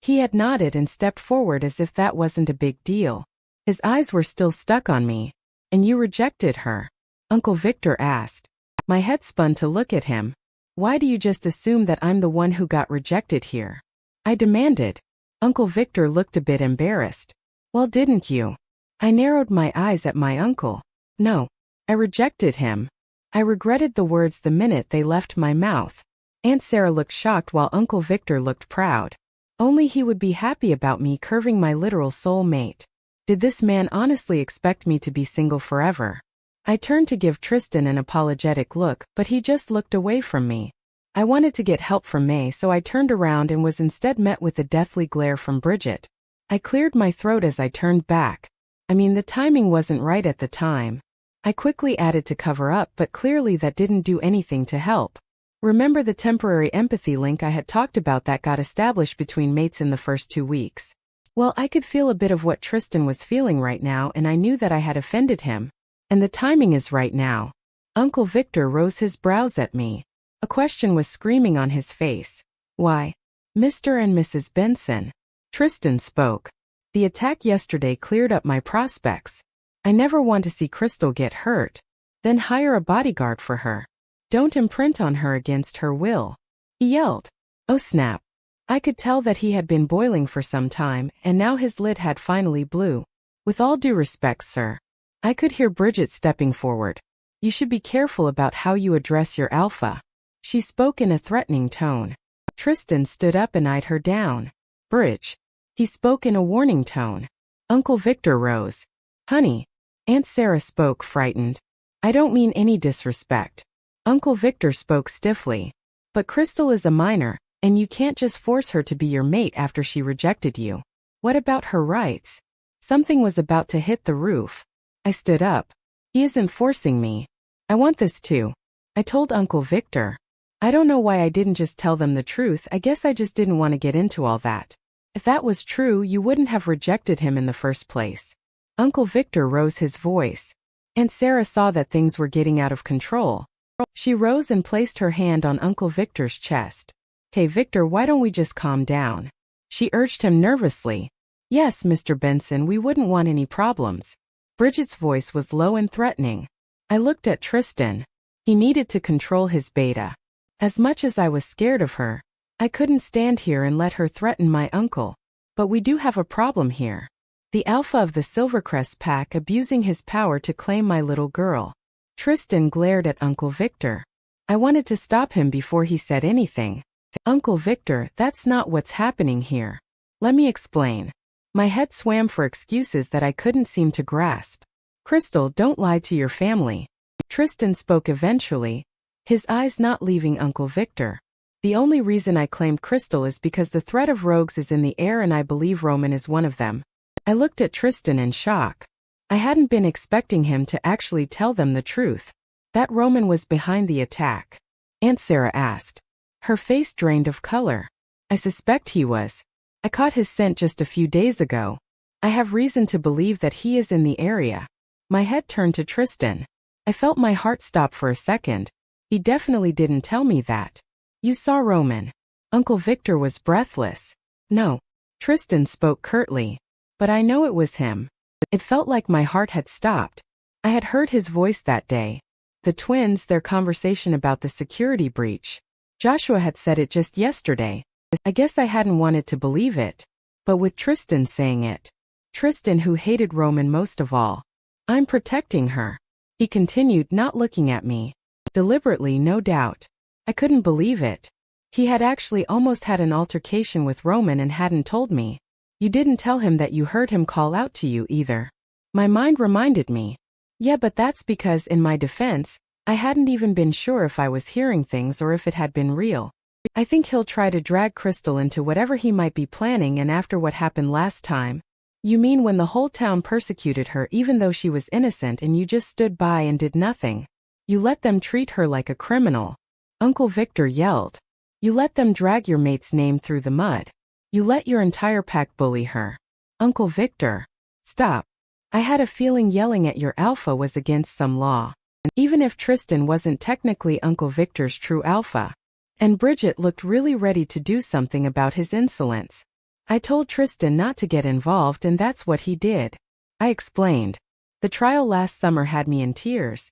He had nodded and stepped forward as if that wasn't a big deal. His eyes were still stuck on me. And you rejected her? Uncle Victor asked. My head spun to look at him. Why do you just assume that I'm the one who got rejected here? I demanded. Uncle Victor looked a bit embarrassed. Well, didn't you? I narrowed my eyes at my uncle. No. I rejected him. I regretted the words the minute they left my mouth. Aunt Sarah looked shocked while Uncle Victor looked proud. Only he would be happy about me curving my literal soul mate. Did this man honestly expect me to be single forever? I turned to give Tristan an apologetic look, but he just looked away from me. I wanted to get help from May, so I turned around and was instead met with a deathly glare from Bridget. I cleared my throat as I turned back. The timing wasn't right at the time. I quickly added to cover up, but clearly that didn't do anything to help. Remember the temporary empathy link I had talked about that got established between mates in the first 2 weeks? Well, I could feel a bit of what Tristan was feeling right now, and I knew that I had offended him. And the timing is right now. Uncle Victor rose his brows at me. A question was screaming on his face. Why? Mr. and Mrs. Benson. Tristan spoke. The attack yesterday cleared up my prospects. I never want to see Crystal get hurt. Then hire a bodyguard for her. Don't imprint on her against her will. He yelled. Oh snap. I could tell that he had been boiling for some time, and now his lid had finally blew. With all due respect, sir. I could hear Bridget stepping forward. You should be careful about how you address your alpha. She spoke in a threatening tone. Tristan stood up and eyed her down. Bridge. He spoke in a warning tone. Uncle Victor rose. Honey. Aunt Sarah spoke, frightened. I don't mean any disrespect. Uncle Victor spoke stiffly. But Crystal is a minor, and you can't just force her to be your mate after she rejected you. What about her rights? Something was about to hit the roof. I stood up. He isn't forcing me. I want this too. I told Uncle Victor. I don't know why I didn't just tell them the truth. I guess I just didn't want to get into all that. If that was true, you wouldn't have rejected him in the first place. Uncle Victor rose his voice. Aunt Sarah saw that things were getting out of control. She rose and placed her hand on Uncle Victor's chest. "Okay, Victor, why don't we just calm down?" She urged him nervously. "Yes, Mr. Benson, we wouldn't want any problems." Bridget's voice was low and threatening. I looked at Tristan. He needed to control his beta. As much as I was scared of her, I couldn't stand here and let her threaten my uncle. But we do have a problem here. The alpha of the Silvercrest pack abusing his power to claim my little girl. Tristan glared at Uncle Victor. I wanted to stop him before he said anything. Uncle Victor, that's not what's happening here. Let me explain. My head swam for excuses that I couldn't seem to grasp. Crystal, don't lie to your family. Tristan spoke eventually, his eyes not leaving Uncle Victor. The only reason I claimed Crystal is because the threat of rogues is in the air and I believe Roman is one of them. I looked at Tristan in shock. I hadn't been expecting him to actually tell them the truth. That Roman was behind the attack. Aunt Sarah asked. Her face drained of color. I suspect he was. I caught his scent just a few days ago. I have reason to believe that he is in the area. My head turned to Tristan. I felt my heart stop for a second. He definitely didn't tell me that. You saw Roman. Uncle Victor was breathless. No. Tristan spoke curtly. But I know it was him. It felt like my heart had stopped. I had heard his voice that day. The twins, their conversation about the security breach. Joshua had said it just yesterday. I guess I hadn't wanted to believe it. But with Tristan saying it. Tristan, who hated Roman most of all. I'm protecting her. He continued, not looking at me. Deliberately, no doubt. I couldn't believe it. He had actually almost had an altercation with Roman and hadn't told me. You didn't tell him that you heard him call out to you either. My mind reminded me. Yeah, but that's because, in my defense, I hadn't even been sure if I was hearing things or if it had been real. I think he'll try to drag Crystal into whatever he might be planning, and after what happened last time. You mean when the whole town persecuted her even though she was innocent and you just stood by and did nothing? You let them treat her like a criminal. Uncle Victor yelled. You let them drag your mate's name through the mud. You let your entire pack bully her. Uncle Victor. Stop. I had a feeling yelling at your alpha was against some law. Even if Tristan wasn't technically Uncle Victor's true alpha. And Bridget looked really ready to do something about his insolence. I told Tristan not to get involved, and that's what he did. I explained. The trial last summer had me in tears.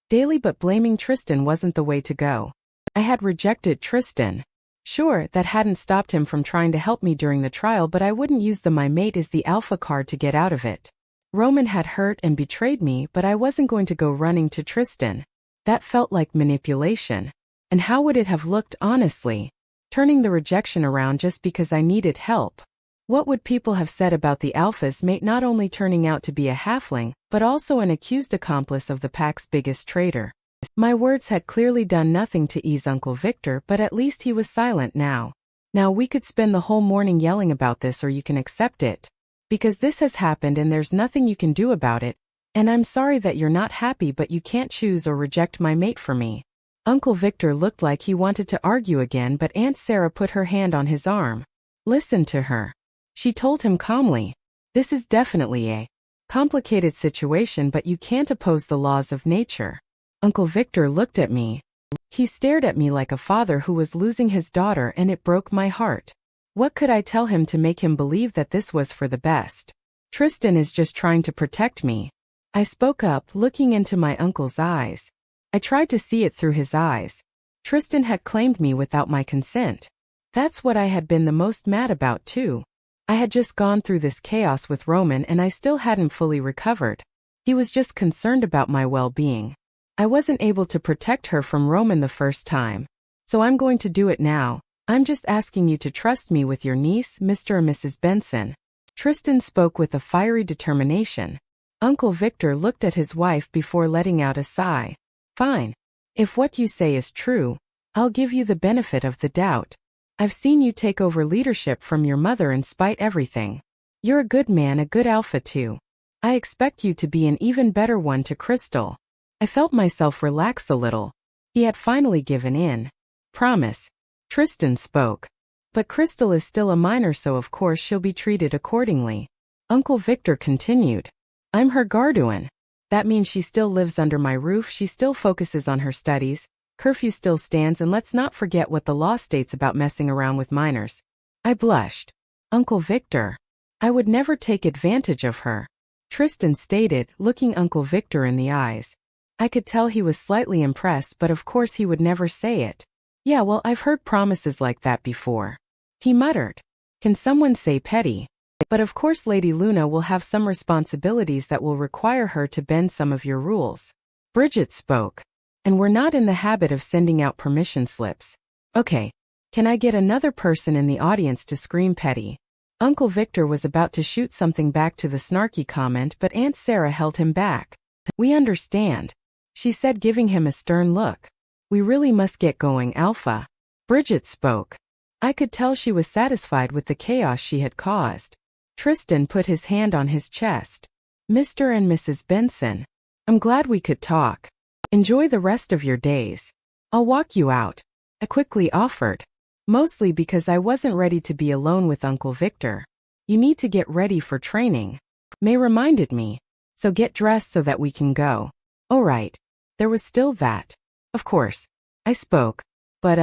Daily, but blaming Tristan wasn't the way to go. I had rejected Tristan. Sure, that hadn't stopped him from trying to help me during the trial, but I wouldn't use the my mate is the alpha card to get out of it. Roman had hurt and betrayed me, but I wasn't going to go running to Tristan. That felt like manipulation. And how would it have looked, honestly? Turning the rejection around just because I needed help. What would people have said about the alpha's mate not only turning out to be a halfling, but also an accused accomplice of the pack's biggest traitor? My words had clearly done nothing to ease Uncle Victor, but at least he was silent now. Now we could spend the whole morning yelling about this, or you can accept it. Because this has happened and there's nothing you can do about it. And I'm sorry that you're not happy, but you can't choose or reject my mate for me. Uncle Victor looked like he wanted to argue again, but Aunt Sarah put her hand on his arm. Listen to her. She told him calmly. This is definitely a complicated situation, but you can't oppose the laws of nature. Uncle Victor looked at me. He stared at me like a father who was losing his daughter, and it broke my heart. What could I tell him to make him believe that this was for the best? Tristan is just trying to protect me. I spoke up, looking into my uncle's eyes. I tried to see it through his eyes. Tristan had claimed me without my consent. That's what I had been the most mad about too. I had just gone through this chaos with Roman and I still hadn't fully recovered. He was just concerned about my well-being. I wasn't able to protect her from Roman the first time. So I'm going to do it now. I'm just asking you to trust me with your niece, Mr. and Mrs. Benson. Tristan spoke with a fiery determination. Uncle Victor looked at his wife before letting out a sigh. Fine. If what you say is true, I'll give you the benefit of the doubt. I've seen you take over leadership from your mother and spite everything. You're a good man, a good alpha too. I expect you to be an even better one to Crystal. I felt myself relax a little. He had finally given in. Promise. Tristan spoke. But Crystal is still a minor, so of course she'll be treated accordingly. Uncle Victor continued. I'm her guardian. That means she still lives under my roof, she still focuses on her studies, curfew still stands, and let's not forget what the law states about messing around with minors. I blushed. Uncle Victor. I would never take advantage of her. Tristan stated, looking Uncle Victor in the eyes. I could tell he was slightly impressed, but of course he would never say it. Yeah, well, I've heard promises like that before. He muttered. Can someone say petty? But of course Lady Luna will have some responsibilities that will require her to bend some of your rules. Bridget spoke. And we're not in the habit of sending out permission slips. Okay. Can I get another person in the audience to scream petty? Uncle Victor was about to shoot something back to the snarky comment, but Aunt Sarah held him back. We understand, she said, giving him a stern look. We really must get going, Alpha. Bridget spoke. I could tell she was satisfied with the chaos she had caused. Tristan put his hand on his chest. Mr. and Mrs. Benson, I'm glad we could talk. Enjoy the rest of your days. I'll walk you out. I quickly offered. Mostly because I wasn't ready to be alone with Uncle Victor. You need to get ready for training. May reminded me. So get dressed so that we can go. All right. There was still that. Of course. I spoke. But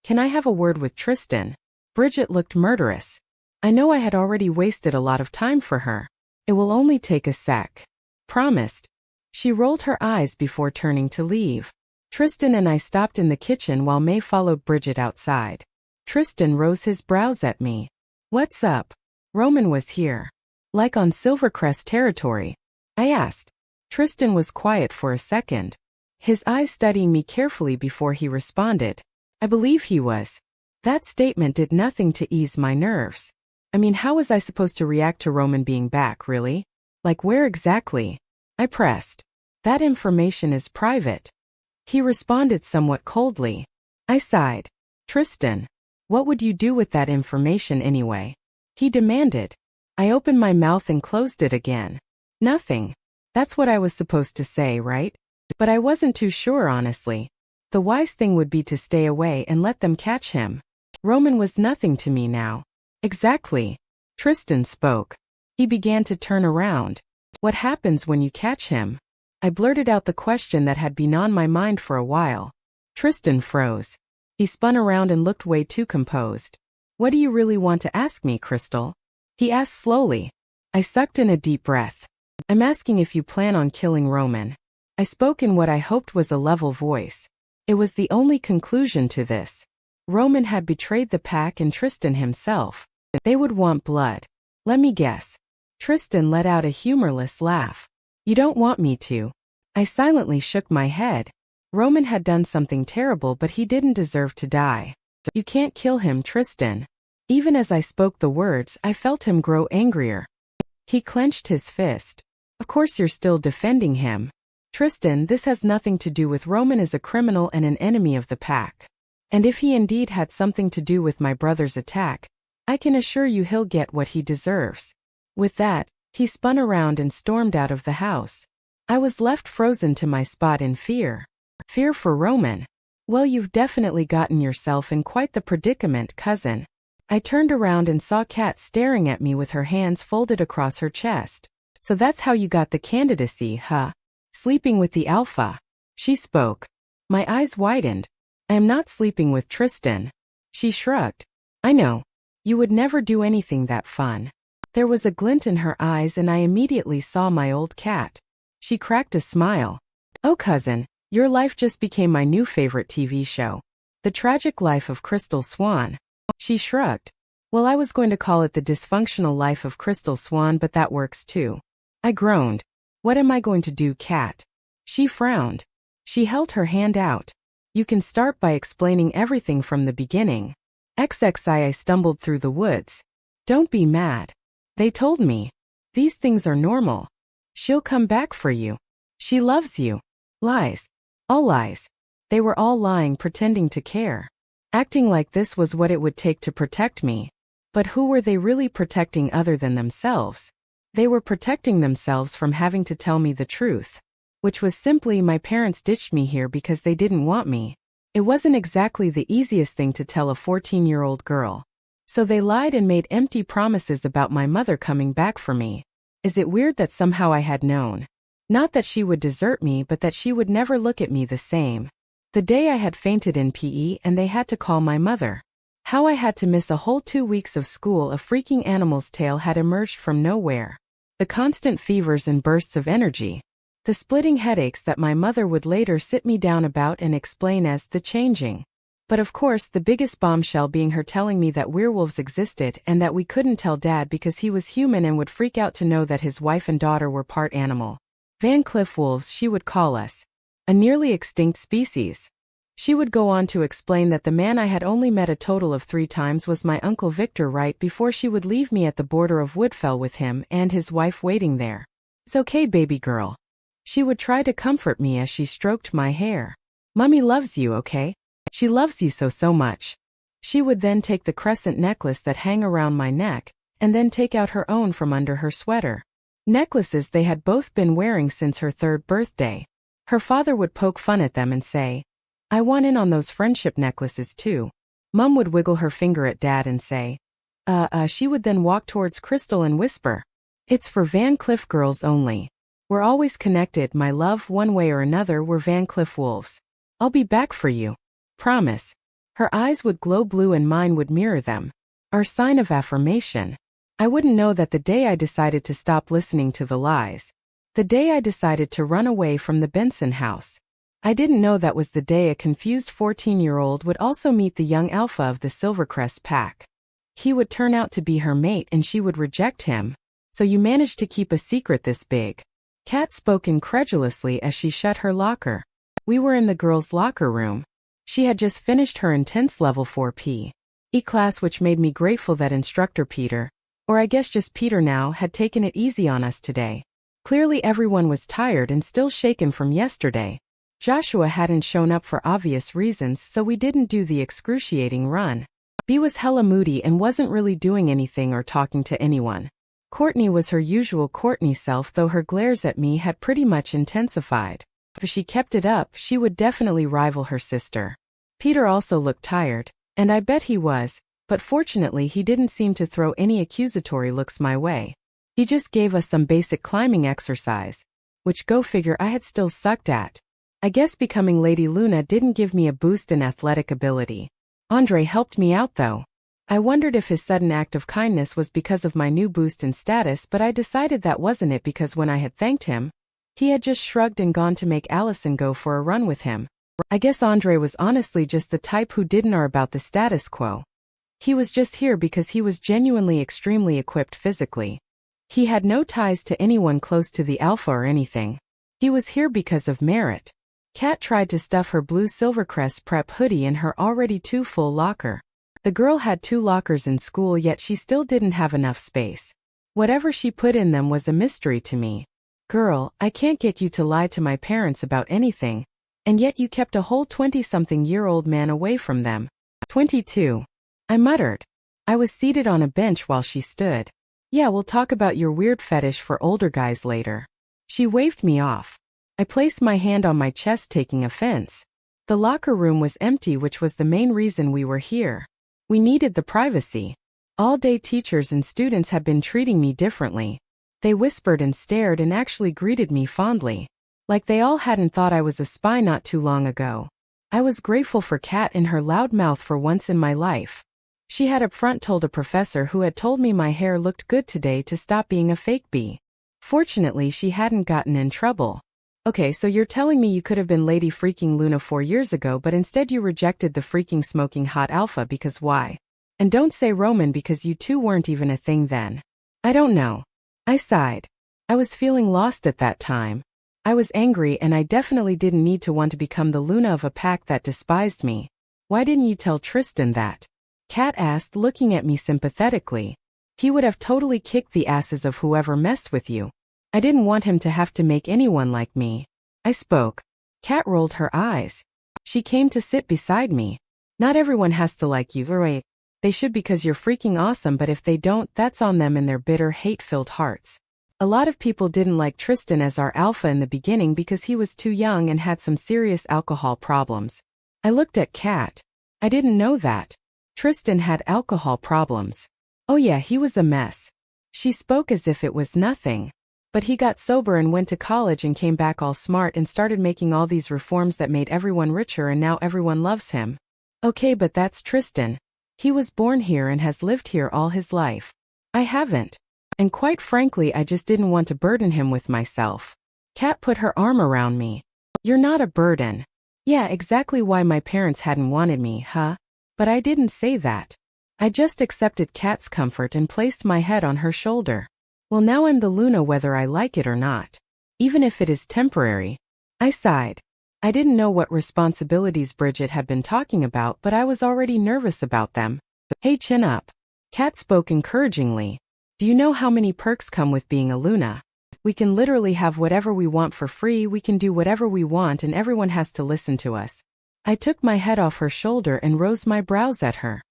Can I have a word with Tristan? Bridget looked murderous. I know I had already wasted a lot of time for her. It will only take a sec. Promised. She rolled her eyes before turning to leave. Tristan and I stopped in the kitchen while May followed Bridget outside. Tristan rose his brows at me. What's up? Roman was here. Like on Silvercrest territory? I asked. Tristan was quiet for a second, his eyes studying me carefully before he responded. I believe he was. That statement did nothing to ease my nerves. I mean, how was I supposed to react to Roman being back, really? Like where exactly? I pressed. That information is private. He responded somewhat coldly. I sighed. Tristan, what would you do with that information anyway? He demanded. I opened my mouth and closed it again. Nothing. That's what I was supposed to say, right? But I wasn't too sure, honestly. The wise thing would be to stay away and let them catch him. Roman was nothing to me now. Exactly. Tristan spoke. He began to turn around. What happens when you catch him? I blurted out the question that had been on my mind for a while. Tristan froze. He spun around and looked way too composed. What do you really want to ask me, Crystal? He asked slowly. I sucked in a deep breath. I'm asking if you plan on killing Roman. I spoke in what I hoped was a level voice. It was the only conclusion to this. Roman had betrayed the pack and Tristan himself. They would want blood. Let me guess. Tristan let out a humorless laugh. You don't want me to. I silently shook my head. Roman had done something terrible, but he didn't deserve to die. You can't kill him, Tristan. Even as I spoke the words, I felt him grow angrier. He clenched his fist. Of course you're still defending him. Tristan, this has nothing to do with Roman as a criminal and an enemy of the pack. And if he indeed had something to do with my brother's attack, I can assure you he'll get what he deserves. With that, he spun around and stormed out of the house. I was left frozen to my spot in fear. Fear for Roman. Well, you've definitely gotten yourself in quite the predicament, cousin. I turned around and saw Kat staring at me with her hands folded across her chest. So that's how you got the candidacy, huh? Sleeping with the alpha. She spoke. My eyes widened. I am not sleeping with Tristan. She shrugged. I know. You would never do anything that fun. There was a glint in her eyes and I immediately saw my old cat. She cracked a smile. Oh cousin, your life just became my new favorite TV show. The Tragic Life of Crystal Swan. She shrugged. Well, I was going to call it The Dysfunctional Life of Crystal Swan, but that works too. I groaned. What am I going to do, Kat? She frowned. She held her hand out. You can start by explaining everything from the beginning. 𝐋𝐮𝐬 stumbled through the woods. Don't be mad. They told me. These things are normal. She'll come back for you. She loves you. Lies. All lies. They were all lying, pretending to care. Acting like this was what it would take to protect me. But who were they really protecting other than themselves? They were protecting themselves from having to tell me the truth. Which was simply my parents ditched me here because they didn't want me. It wasn't exactly the easiest thing to tell a 14-year-old girl. So they lied and made empty promises about my mother coming back for me. Is it weird that somehow I had known? Not that she would desert me, but that she would never look at me the same. The day I had fainted in PE and they had to call my mother. How I had to miss a whole 2 weeks of school, a freaking animal's tale had emerged from nowhere. The constant fevers and bursts of energy. The splitting headaches that my mother would later sit me down about and explain as the changing. But of course the biggest bombshell being her telling me that werewolves existed and that we couldn't tell Dad because he was human and would freak out to know that his wife and daughter were part animal. Van Cliff wolves, she would call us. A nearly extinct species. She would go on to explain that the man I had only met a total of 3 times was my Uncle Victor right before she would leave me at the border of Woodfell with him and his wife waiting there. It's okay, baby girl. She would try to comfort me as she stroked my hair. Mummy loves you, okay? She loves you so much. She would then take the crescent necklace that hang around my neck, and then take out her own from under her sweater. Necklaces they had both been wearing since her 3rd birthday. Her father would poke fun at them and say, I want in on those friendship necklaces too. Mum would wiggle her finger at Dad and say, She would then walk towards Crystal and whisper, it's for Van Cliff girls only. We're always connected, my love, one way or another we're Van Cliff wolves. I'll be back for you. Promise. Her eyes would glow blue and mine would mirror them. Our sign of affirmation. I wouldn't know that the day I decided to stop listening to the lies. The day I decided to run away from the Benson house. I didn't know that was the day a confused 14-year-old would also meet the young alpha of the 𝐿𝐵𝐼𝐺𝐻 pack. He would turn out to be her mate and she would reject him. So you managed to keep a secret this big. Kat spoke incredulously as she shut her locker. We were in the girls' locker room. She had just finished her intense level 4 PE class, which made me grateful that instructor Peter, or I guess just Peter now, had taken it easy on us today. Clearly everyone was tired and still shaken from yesterday. Joshua hadn't shown up for obvious reasons, so we didn't do the excruciating run. B was hella moody and wasn't really doing anything or talking to anyone. Courtney was her usual Courtney self, though her glares at me had pretty much intensified. If she kept it up, she would definitely rival her sister. Peter also looked tired, and I bet he was, but fortunately he didn't seem to throw any accusatory looks my way. He just gave us some basic climbing exercise, which go figure I had still sucked at. I guess becoming Lady Luna didn't give me a boost in athletic ability. Andre helped me out though. I wondered if his sudden act of kindness was because of my new boost in status, but I decided that wasn't it, because when I had thanked him, he had just shrugged and gone to make Allison go for a run with him. I guess Andre was honestly just the type who didn't care about the status quo. He was just here because he was genuinely extremely equipped physically. He had no ties to anyone close to the alpha or anything. He was here because of merit. Kat tried to stuff her blue 𝐿𝐵𝐼𝐺𝐻 prep hoodie in her already too full locker. The girl had 2 lockers in school, yet she still didn't have enough space. Whatever she put in them was a mystery to me. Girl, I can't get you to lie to my parents about anything, and yet you kept a whole 20-something-year-old man away from them. 22. I muttered. I was seated on a bench while she stood. Yeah, we'll talk about your weird fetish for older guys later. She waved me off. I placed my hand on my chest, taking offense. The locker room was empty, which was the main reason we were here. We needed the privacy. All day teachers and students had been treating me differently. They whispered and stared and actually greeted me fondly. Like they all hadn't thought I was a spy not too long ago. I was grateful for Kat and her loud mouth for once in my life. She had up front told a professor who had told me my hair looked good today to stop being a fake bee. Fortunately, she hadn't gotten in trouble. Okay, so you're telling me you could have been Lady freaking Luna 4 years ago, but instead you rejected the freaking smoking hot alpha because why? And don't say Roman, because you two weren't even a thing then. I don't know. I sighed. I was feeling lost at that time. I was angry, and I definitely didn't need to want to become the Luna of a pack that despised me. Why didn't you tell Tristan that? Kat asked, looking at me sympathetically. He would have totally kicked the asses of whoever messed with you. I didn't want him to have to make anyone like me. I spoke. Kat rolled her eyes. She came to sit beside me. Not everyone has to like you, right? They should, because you're freaking awesome, but if they don't, that's on them and their bitter, hate-filled hearts. A lot of people didn't like Tristan as our alpha in the beginning because he was too young and had some serious alcohol problems. I looked at Kat. I didn't know that. Tristan had alcohol problems. Oh yeah, he was a mess. She spoke as if it was nothing. But he got sober and went to college and came back all smart and started making all these reforms that made everyone richer, and now everyone loves him. Okay, but that's Tristan. He was born here and has lived here all his life. I haven't. And quite frankly, I just didn't want to burden him with myself. Kat put her arm around me. You're not a burden. Yeah, exactly why my parents hadn't wanted me, huh? But I didn't say that. I just accepted Kat's comfort and placed my head on her shoulder. Well, now I'm the Luna whether I like it or not. Even if it is temporary. I sighed. I didn't know what responsibilities Bridget had been talking about, but I was already nervous about them. Hey, chin up. Kat spoke encouragingly. Do you know how many perks come with being a Luna? We can literally have whatever we want for free, we can do whatever we want, and everyone has to listen to us. I took my head off her shoulder and rose my brows at her.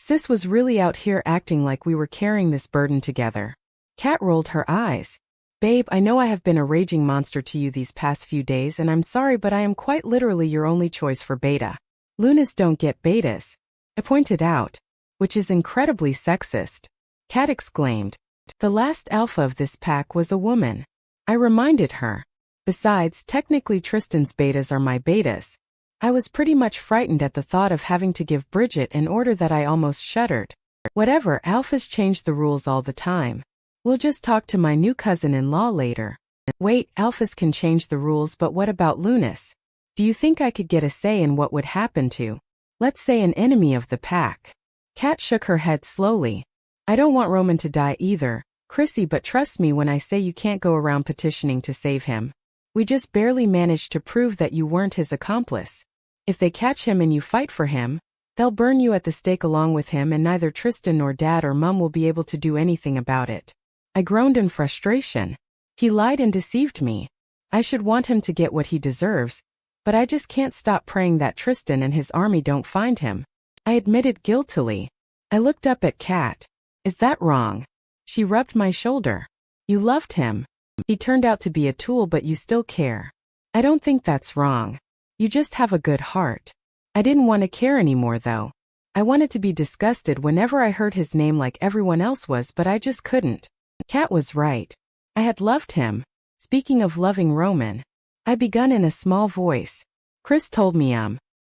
Sis was really out here acting like we were carrying this burden together. Kat rolled her eyes. Babe, I know I have been a raging monster to you these past few days, and I'm sorry, but I am quite literally your only choice for beta. Lunas don't get betas. I pointed out. Which is incredibly sexist. Kat exclaimed. The last alpha of this pack was a woman. I reminded her. Besides, technically Tristan's betas are my betas. I was pretty much frightened at the thought of having to give Bridget an order that I almost shuddered. Whatever, alphas change the rules all the time. We'll just talk to my new cousin-in-law later. Wait, alphas can change the rules, but what about Lunas? Do you think I could get a say in what would happen to, let's say, an enemy of the pack? Kat shook her head slowly. I don't want Roman to die either, Chrissy, but trust me when I say you can't go around petitioning to save him. We just barely managed to prove that you weren't his accomplice. If they catch him and you fight for him, they'll burn you at the stake along with him, and neither Tristan nor Dad or Mum will be able to do anything about it. I groaned in frustration. He lied and deceived me. I should want him to get what he deserves, but I just can't stop praying that Tristan and his army don't find him. I admitted guiltily. I looked up at Kat. Is that wrong? She rubbed my shoulder. You loved him. He turned out to be a tool, but you still care. I don't think that's wrong. You just have a good heart. I didn't want to care anymore though. I wanted to be disgusted whenever I heard his name like everyone else was, but I just couldn't. Kat was right. I had loved him. Speaking of loving Roman, I begun in a small voice. Chris told me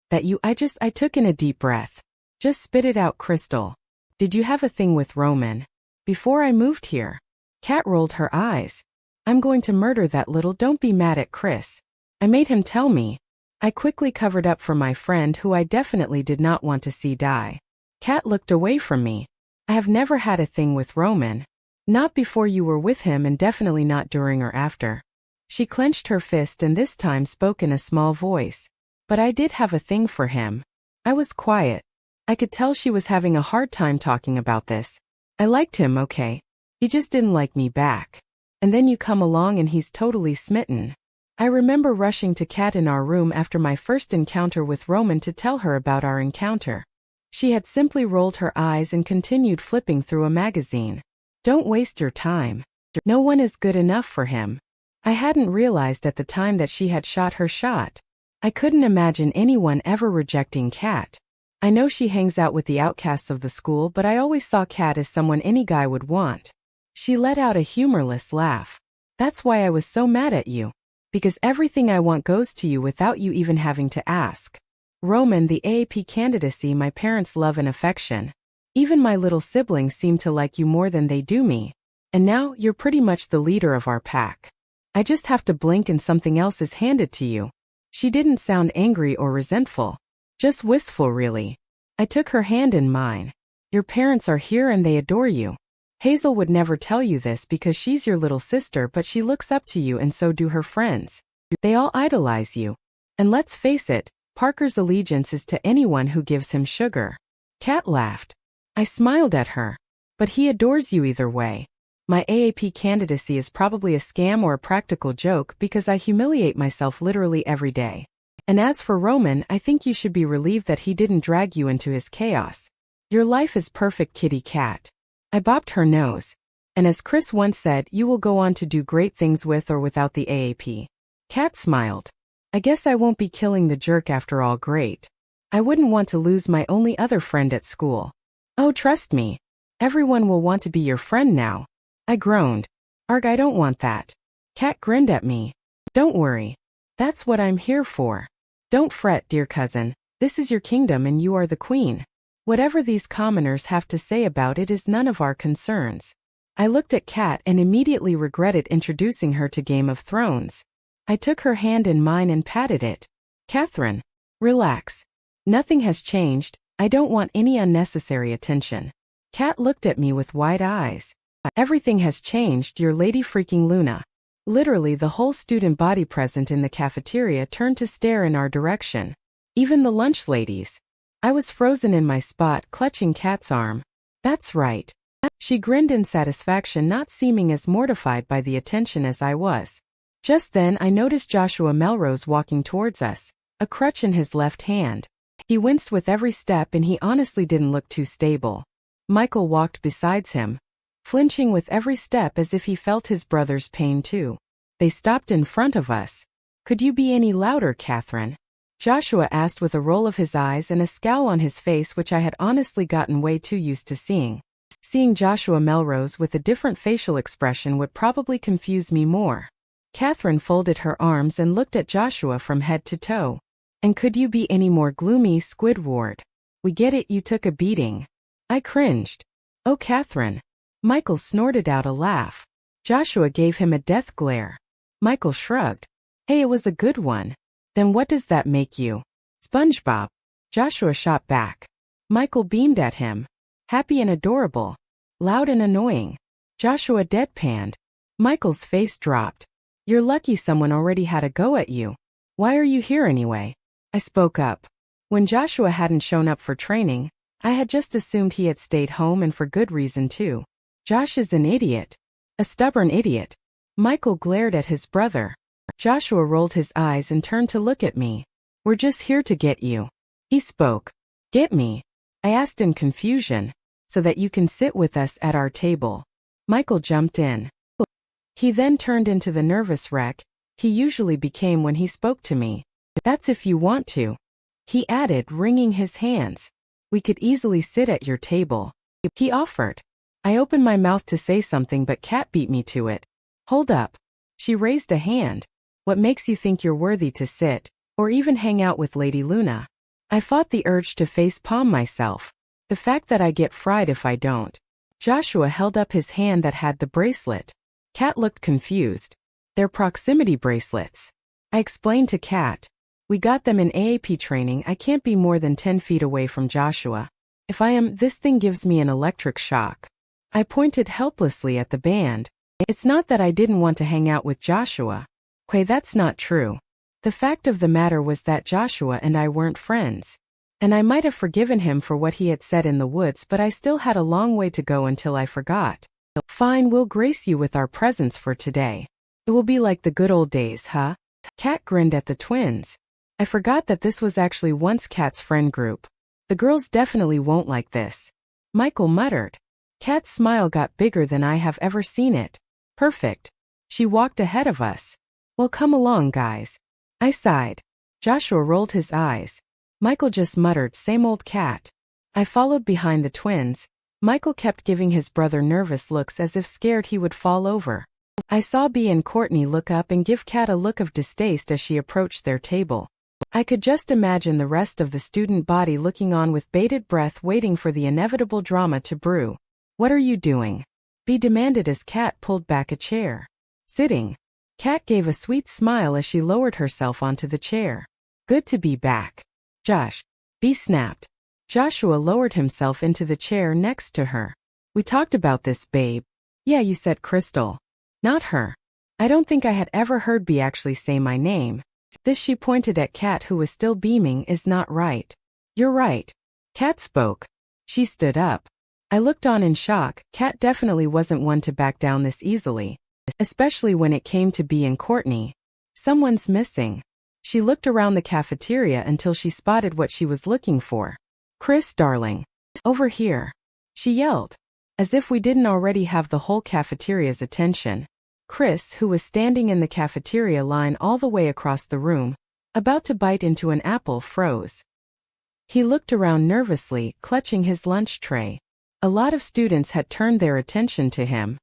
that you, I took in a deep breath. Just spit it out, Crystal. Did you have a thing with Roman? Before I moved here? Kat rolled her eyes. I'm going to murder that little, don't be mad at Chris. I made him tell me. I quickly covered up for my friend who I definitely did not want to see die. Kat looked away from me. I have never had a thing with Roman. Not before you were with him, and definitely not during or after. She clenched her fist and this time spoke in a small voice. But I did have a thing for him. I was quiet. I could tell she was having a hard time talking about this. I liked him, okay. He just didn't like me back. And then you come along and he's totally smitten. I remember rushing to Kat in our room after my first encounter with Roman to tell her about our encounter. She had simply rolled her eyes and continued flipping through a magazine. Don't waste your time. No one is good enough for him. I hadn't realized at the time that she had shot her shot. I couldn't imagine anyone ever rejecting Kat. I know she hangs out with the outcasts of the school, but I always saw Kat as someone any guy would want. She let out a humorless laugh. That's why I was so mad at you. Because everything I want goes to you without you even having to ask. Roman, the AAP candidacy, my parents' love and affection. Even my little siblings seem to like you more than they do me. And now, you're pretty much the leader of our pack. I just have to blink and something else is handed to you. She didn't sound angry or resentful. Just wistful, really. I took her hand in mine. Your parents are here and they adore you. Hazel would never tell you this because she's your little sister, but she looks up to you and so do her friends. They all idolize you. And let's face it, Parker's allegiance is to anyone who gives him sugar. Kat laughed. I smiled at her. But he adores you either way. My AAP candidacy is probably a scam or a practical joke because I humiliate myself literally every day. And as for Roman, I think you should be relieved that he didn't drag you into his chaos. Your life is perfect, kitty cat. I bopped her nose. And as Chris once said, you will go on to do great things with or without the AAP. Kat smiled. I guess I won't be killing the jerk after all. Great. I wouldn't want to lose my only other friend at school. Oh, trust me. Everyone will want to be your friend now. I groaned. Arg, I don't want that. Kat grinned at me. Don't worry. That's what I'm here for. Don't fret, dear cousin. This is your kingdom and you are the queen. Whatever these commoners have to say about it is none of our concerns. I looked at Kat and immediately regretted introducing her to Game of Thrones. I took her hand in mine and patted it. Catherine, relax. Nothing has changed. I don't want any unnecessary attention. Kat looked at me with wide eyes. Everything has changed, your lady freaking Luna. Literally the whole student body present in the cafeteria turned to stare in our direction. Even the lunch ladies. I was frozen in my spot, clutching Kat's arm. That's right. She grinned in satisfaction, not seeming as mortified by the attention as I was. Just then I noticed Joshua Melrose walking towards us, a crutch in his left hand. He winced with every step and he honestly didn't look too stable. Michael walked beside him, flinching with every step as if he felt his brother's pain too. They stopped in front of us. Could you be any louder, Catherine? Joshua asked with a roll of his eyes and a scowl on his face which I had honestly gotten way too used to seeing. Seeing Joshua Melrose with a different facial expression would probably confuse me more. Catherine folded her arms and looked at Joshua from head to toe. And could you be any more gloomy, Squidward? We get it, you took a beating. I cringed. Oh, Catherine. Michael snorted out a laugh. Joshua gave him a death glare. Michael shrugged. Hey, it was a good one. Then what does that make you? SpongeBob. Joshua shot back. Michael beamed at him. Happy and adorable. Loud and annoying. Joshua deadpanned. Michael's face dropped. You're lucky someone already had a go at you. Why are you here anyway? I spoke up. When Joshua hadn't shown up for training, I had just assumed he had stayed home, and for good reason too. Josh is an idiot. A stubborn idiot. Michael glared at his brother. Joshua rolled his eyes and turned to look at me. We're just here to get you. He spoke. Get me? I asked in confusion. So that you can sit with us at our table. Michael jumped in. He then turned into the nervous wreck he usually became when he spoke to me. That's if you want to. He added, wringing his hands. We could easily sit at your table. He offered. I opened my mouth to say something, but Kat beat me to it. Hold up. She raised a hand. What makes you think you're worthy to sit, or even hang out with Lady Luna? I fought the urge to face-palm myself. The fact that I get fried if I don't. Joshua held up his hand that had the bracelet. Kat looked confused. They're proximity bracelets. I explained to Kat. We got them in AAP training. I can't be more than 10 feet away from Joshua. If I am, this thing gives me an electric shock. I pointed helplessly at the band. It's not that I didn't want to hang out with Joshua. That's not true. The fact of the matter was that Joshua and I weren't friends. And I might have forgiven him for what he had said in the woods, but I still had a long way to go until I forgot. Fine, we'll grace you with our presence for today. It will be like the good old days, huh? Kat grinned at the twins. I forgot that this was actually once Kat's friend group. The girls definitely won't like this. Michael muttered. Kat's smile got bigger than I have ever seen it. Perfect. She walked ahead of us. Well, come along, guys. I sighed. Joshua rolled his eyes. Michael just muttered, same old Kat. I followed behind the twins. Michael kept giving his brother nervous looks as if scared he would fall over. I saw B and Courtney look up and give Kat a look of distaste as she approached their table. I could just imagine the rest of the student body looking on with bated breath, waiting for the inevitable drama to brew. What are you doing? B demanded as Kat pulled back a chair. Sitting. Kat gave a sweet smile as she lowered herself onto the chair. Good to be back. Josh. B snapped. Joshua lowered himself into the chair next to her. We talked about this, babe. Yeah, you said Crystal. Not her. I don't think I had ever heard B actually say my name. This, she pointed at Kat, who was still beaming, is not right. You're right. Kat spoke. She stood up. I looked on in shock. Kat definitely wasn't one to back down this easily. Especially when it came to B and Courtney. Someone's missing. She looked around the cafeteria until she spotted what she was looking for. Chris, darling. Over here. She yelled. As if we didn't already have the whole cafeteria's attention. Chris, who was standing in the cafeteria line all the way across the room, about to bite into an apple, froze. He looked around nervously, clutching his lunch tray. A lot of students had turned their attention to him.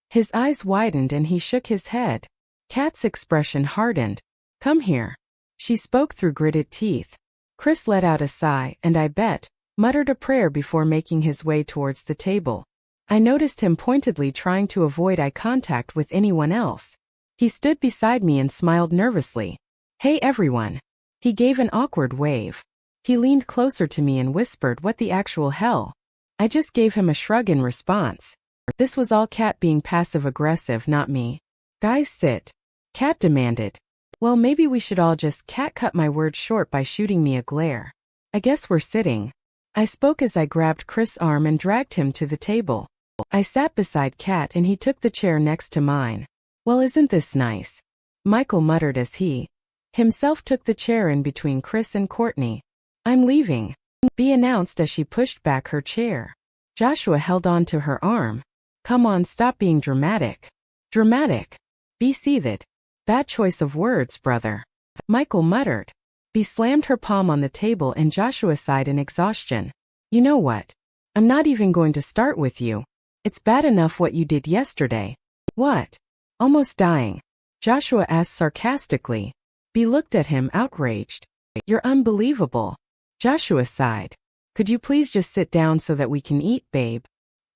His eyes widened and he shook his head. Kat's expression hardened. Come here. She spoke through gritted teeth. Chris let out a sigh and, I bet, muttered a prayer before making his way towards the table. I noticed him pointedly trying to avoid eye contact with anyone else. He stood beside me and smiled nervously. Hey everyone. He gave an awkward wave. He leaned closer to me and whispered, what the actual hell? I just gave him a shrug in response. This was all Kat being passive-aggressive, not me. Guys, sit. Kat demanded. Well, maybe we should all just. Kat cut my words short by shooting me a glare. I guess we're sitting. I spoke as I grabbed Chris' arm and dragged him to the table. I sat beside Kat and he took the chair next to mine. Well, isn't this nice? Michael muttered as he himself took the chair in between Chris and Courtney. I'm leaving. B announced as she pushed back her chair. Joshua held on to her arm. Come on, stop being dramatic. Dramatic. B seethed. Bad choice of words, brother. Michael muttered. B slammed her palm on the table and Joshua sighed in exhaustion. You know what? I'm not even going to start with you. It's bad enough what you did yesterday. What? Almost dying. Joshua asked sarcastically. B looked at him, outraged. You're unbelievable. Joshua sighed. Could you please just sit down so that we can eat, babe?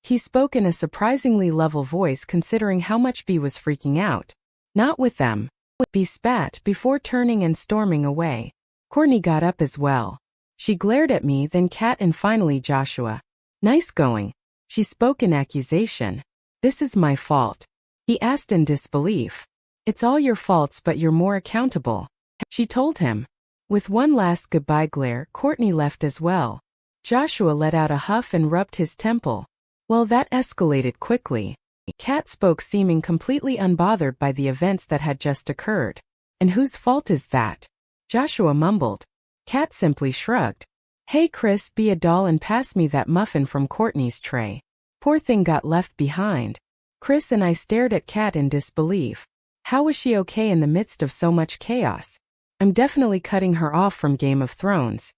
He spoke in a surprisingly level voice considering how much B was freaking out. Not with them. B spat before turning and storming away. Courtney got up as well. She glared at me, then Kat, and finally Joshua. Nice going. She spoke in accusation. This is my fault. He asked in disbelief. It's all your faults, but you're more accountable. She told him. With one last goodbye glare, Courtney left as well. Joshua let out a huff and rubbed his temple. Well, that escalated quickly. Kat spoke, seeming completely unbothered by the events that had just occurred. And whose fault is that? Joshua mumbled. Kat simply shrugged. Hey Chris, be a doll and pass me that muffin from Courtney's tray. Poor thing got left behind. Chris and I stared at Kat in disbelief. How was she okay in the midst of so much chaos? I'm definitely cutting her off from Game of Thrones.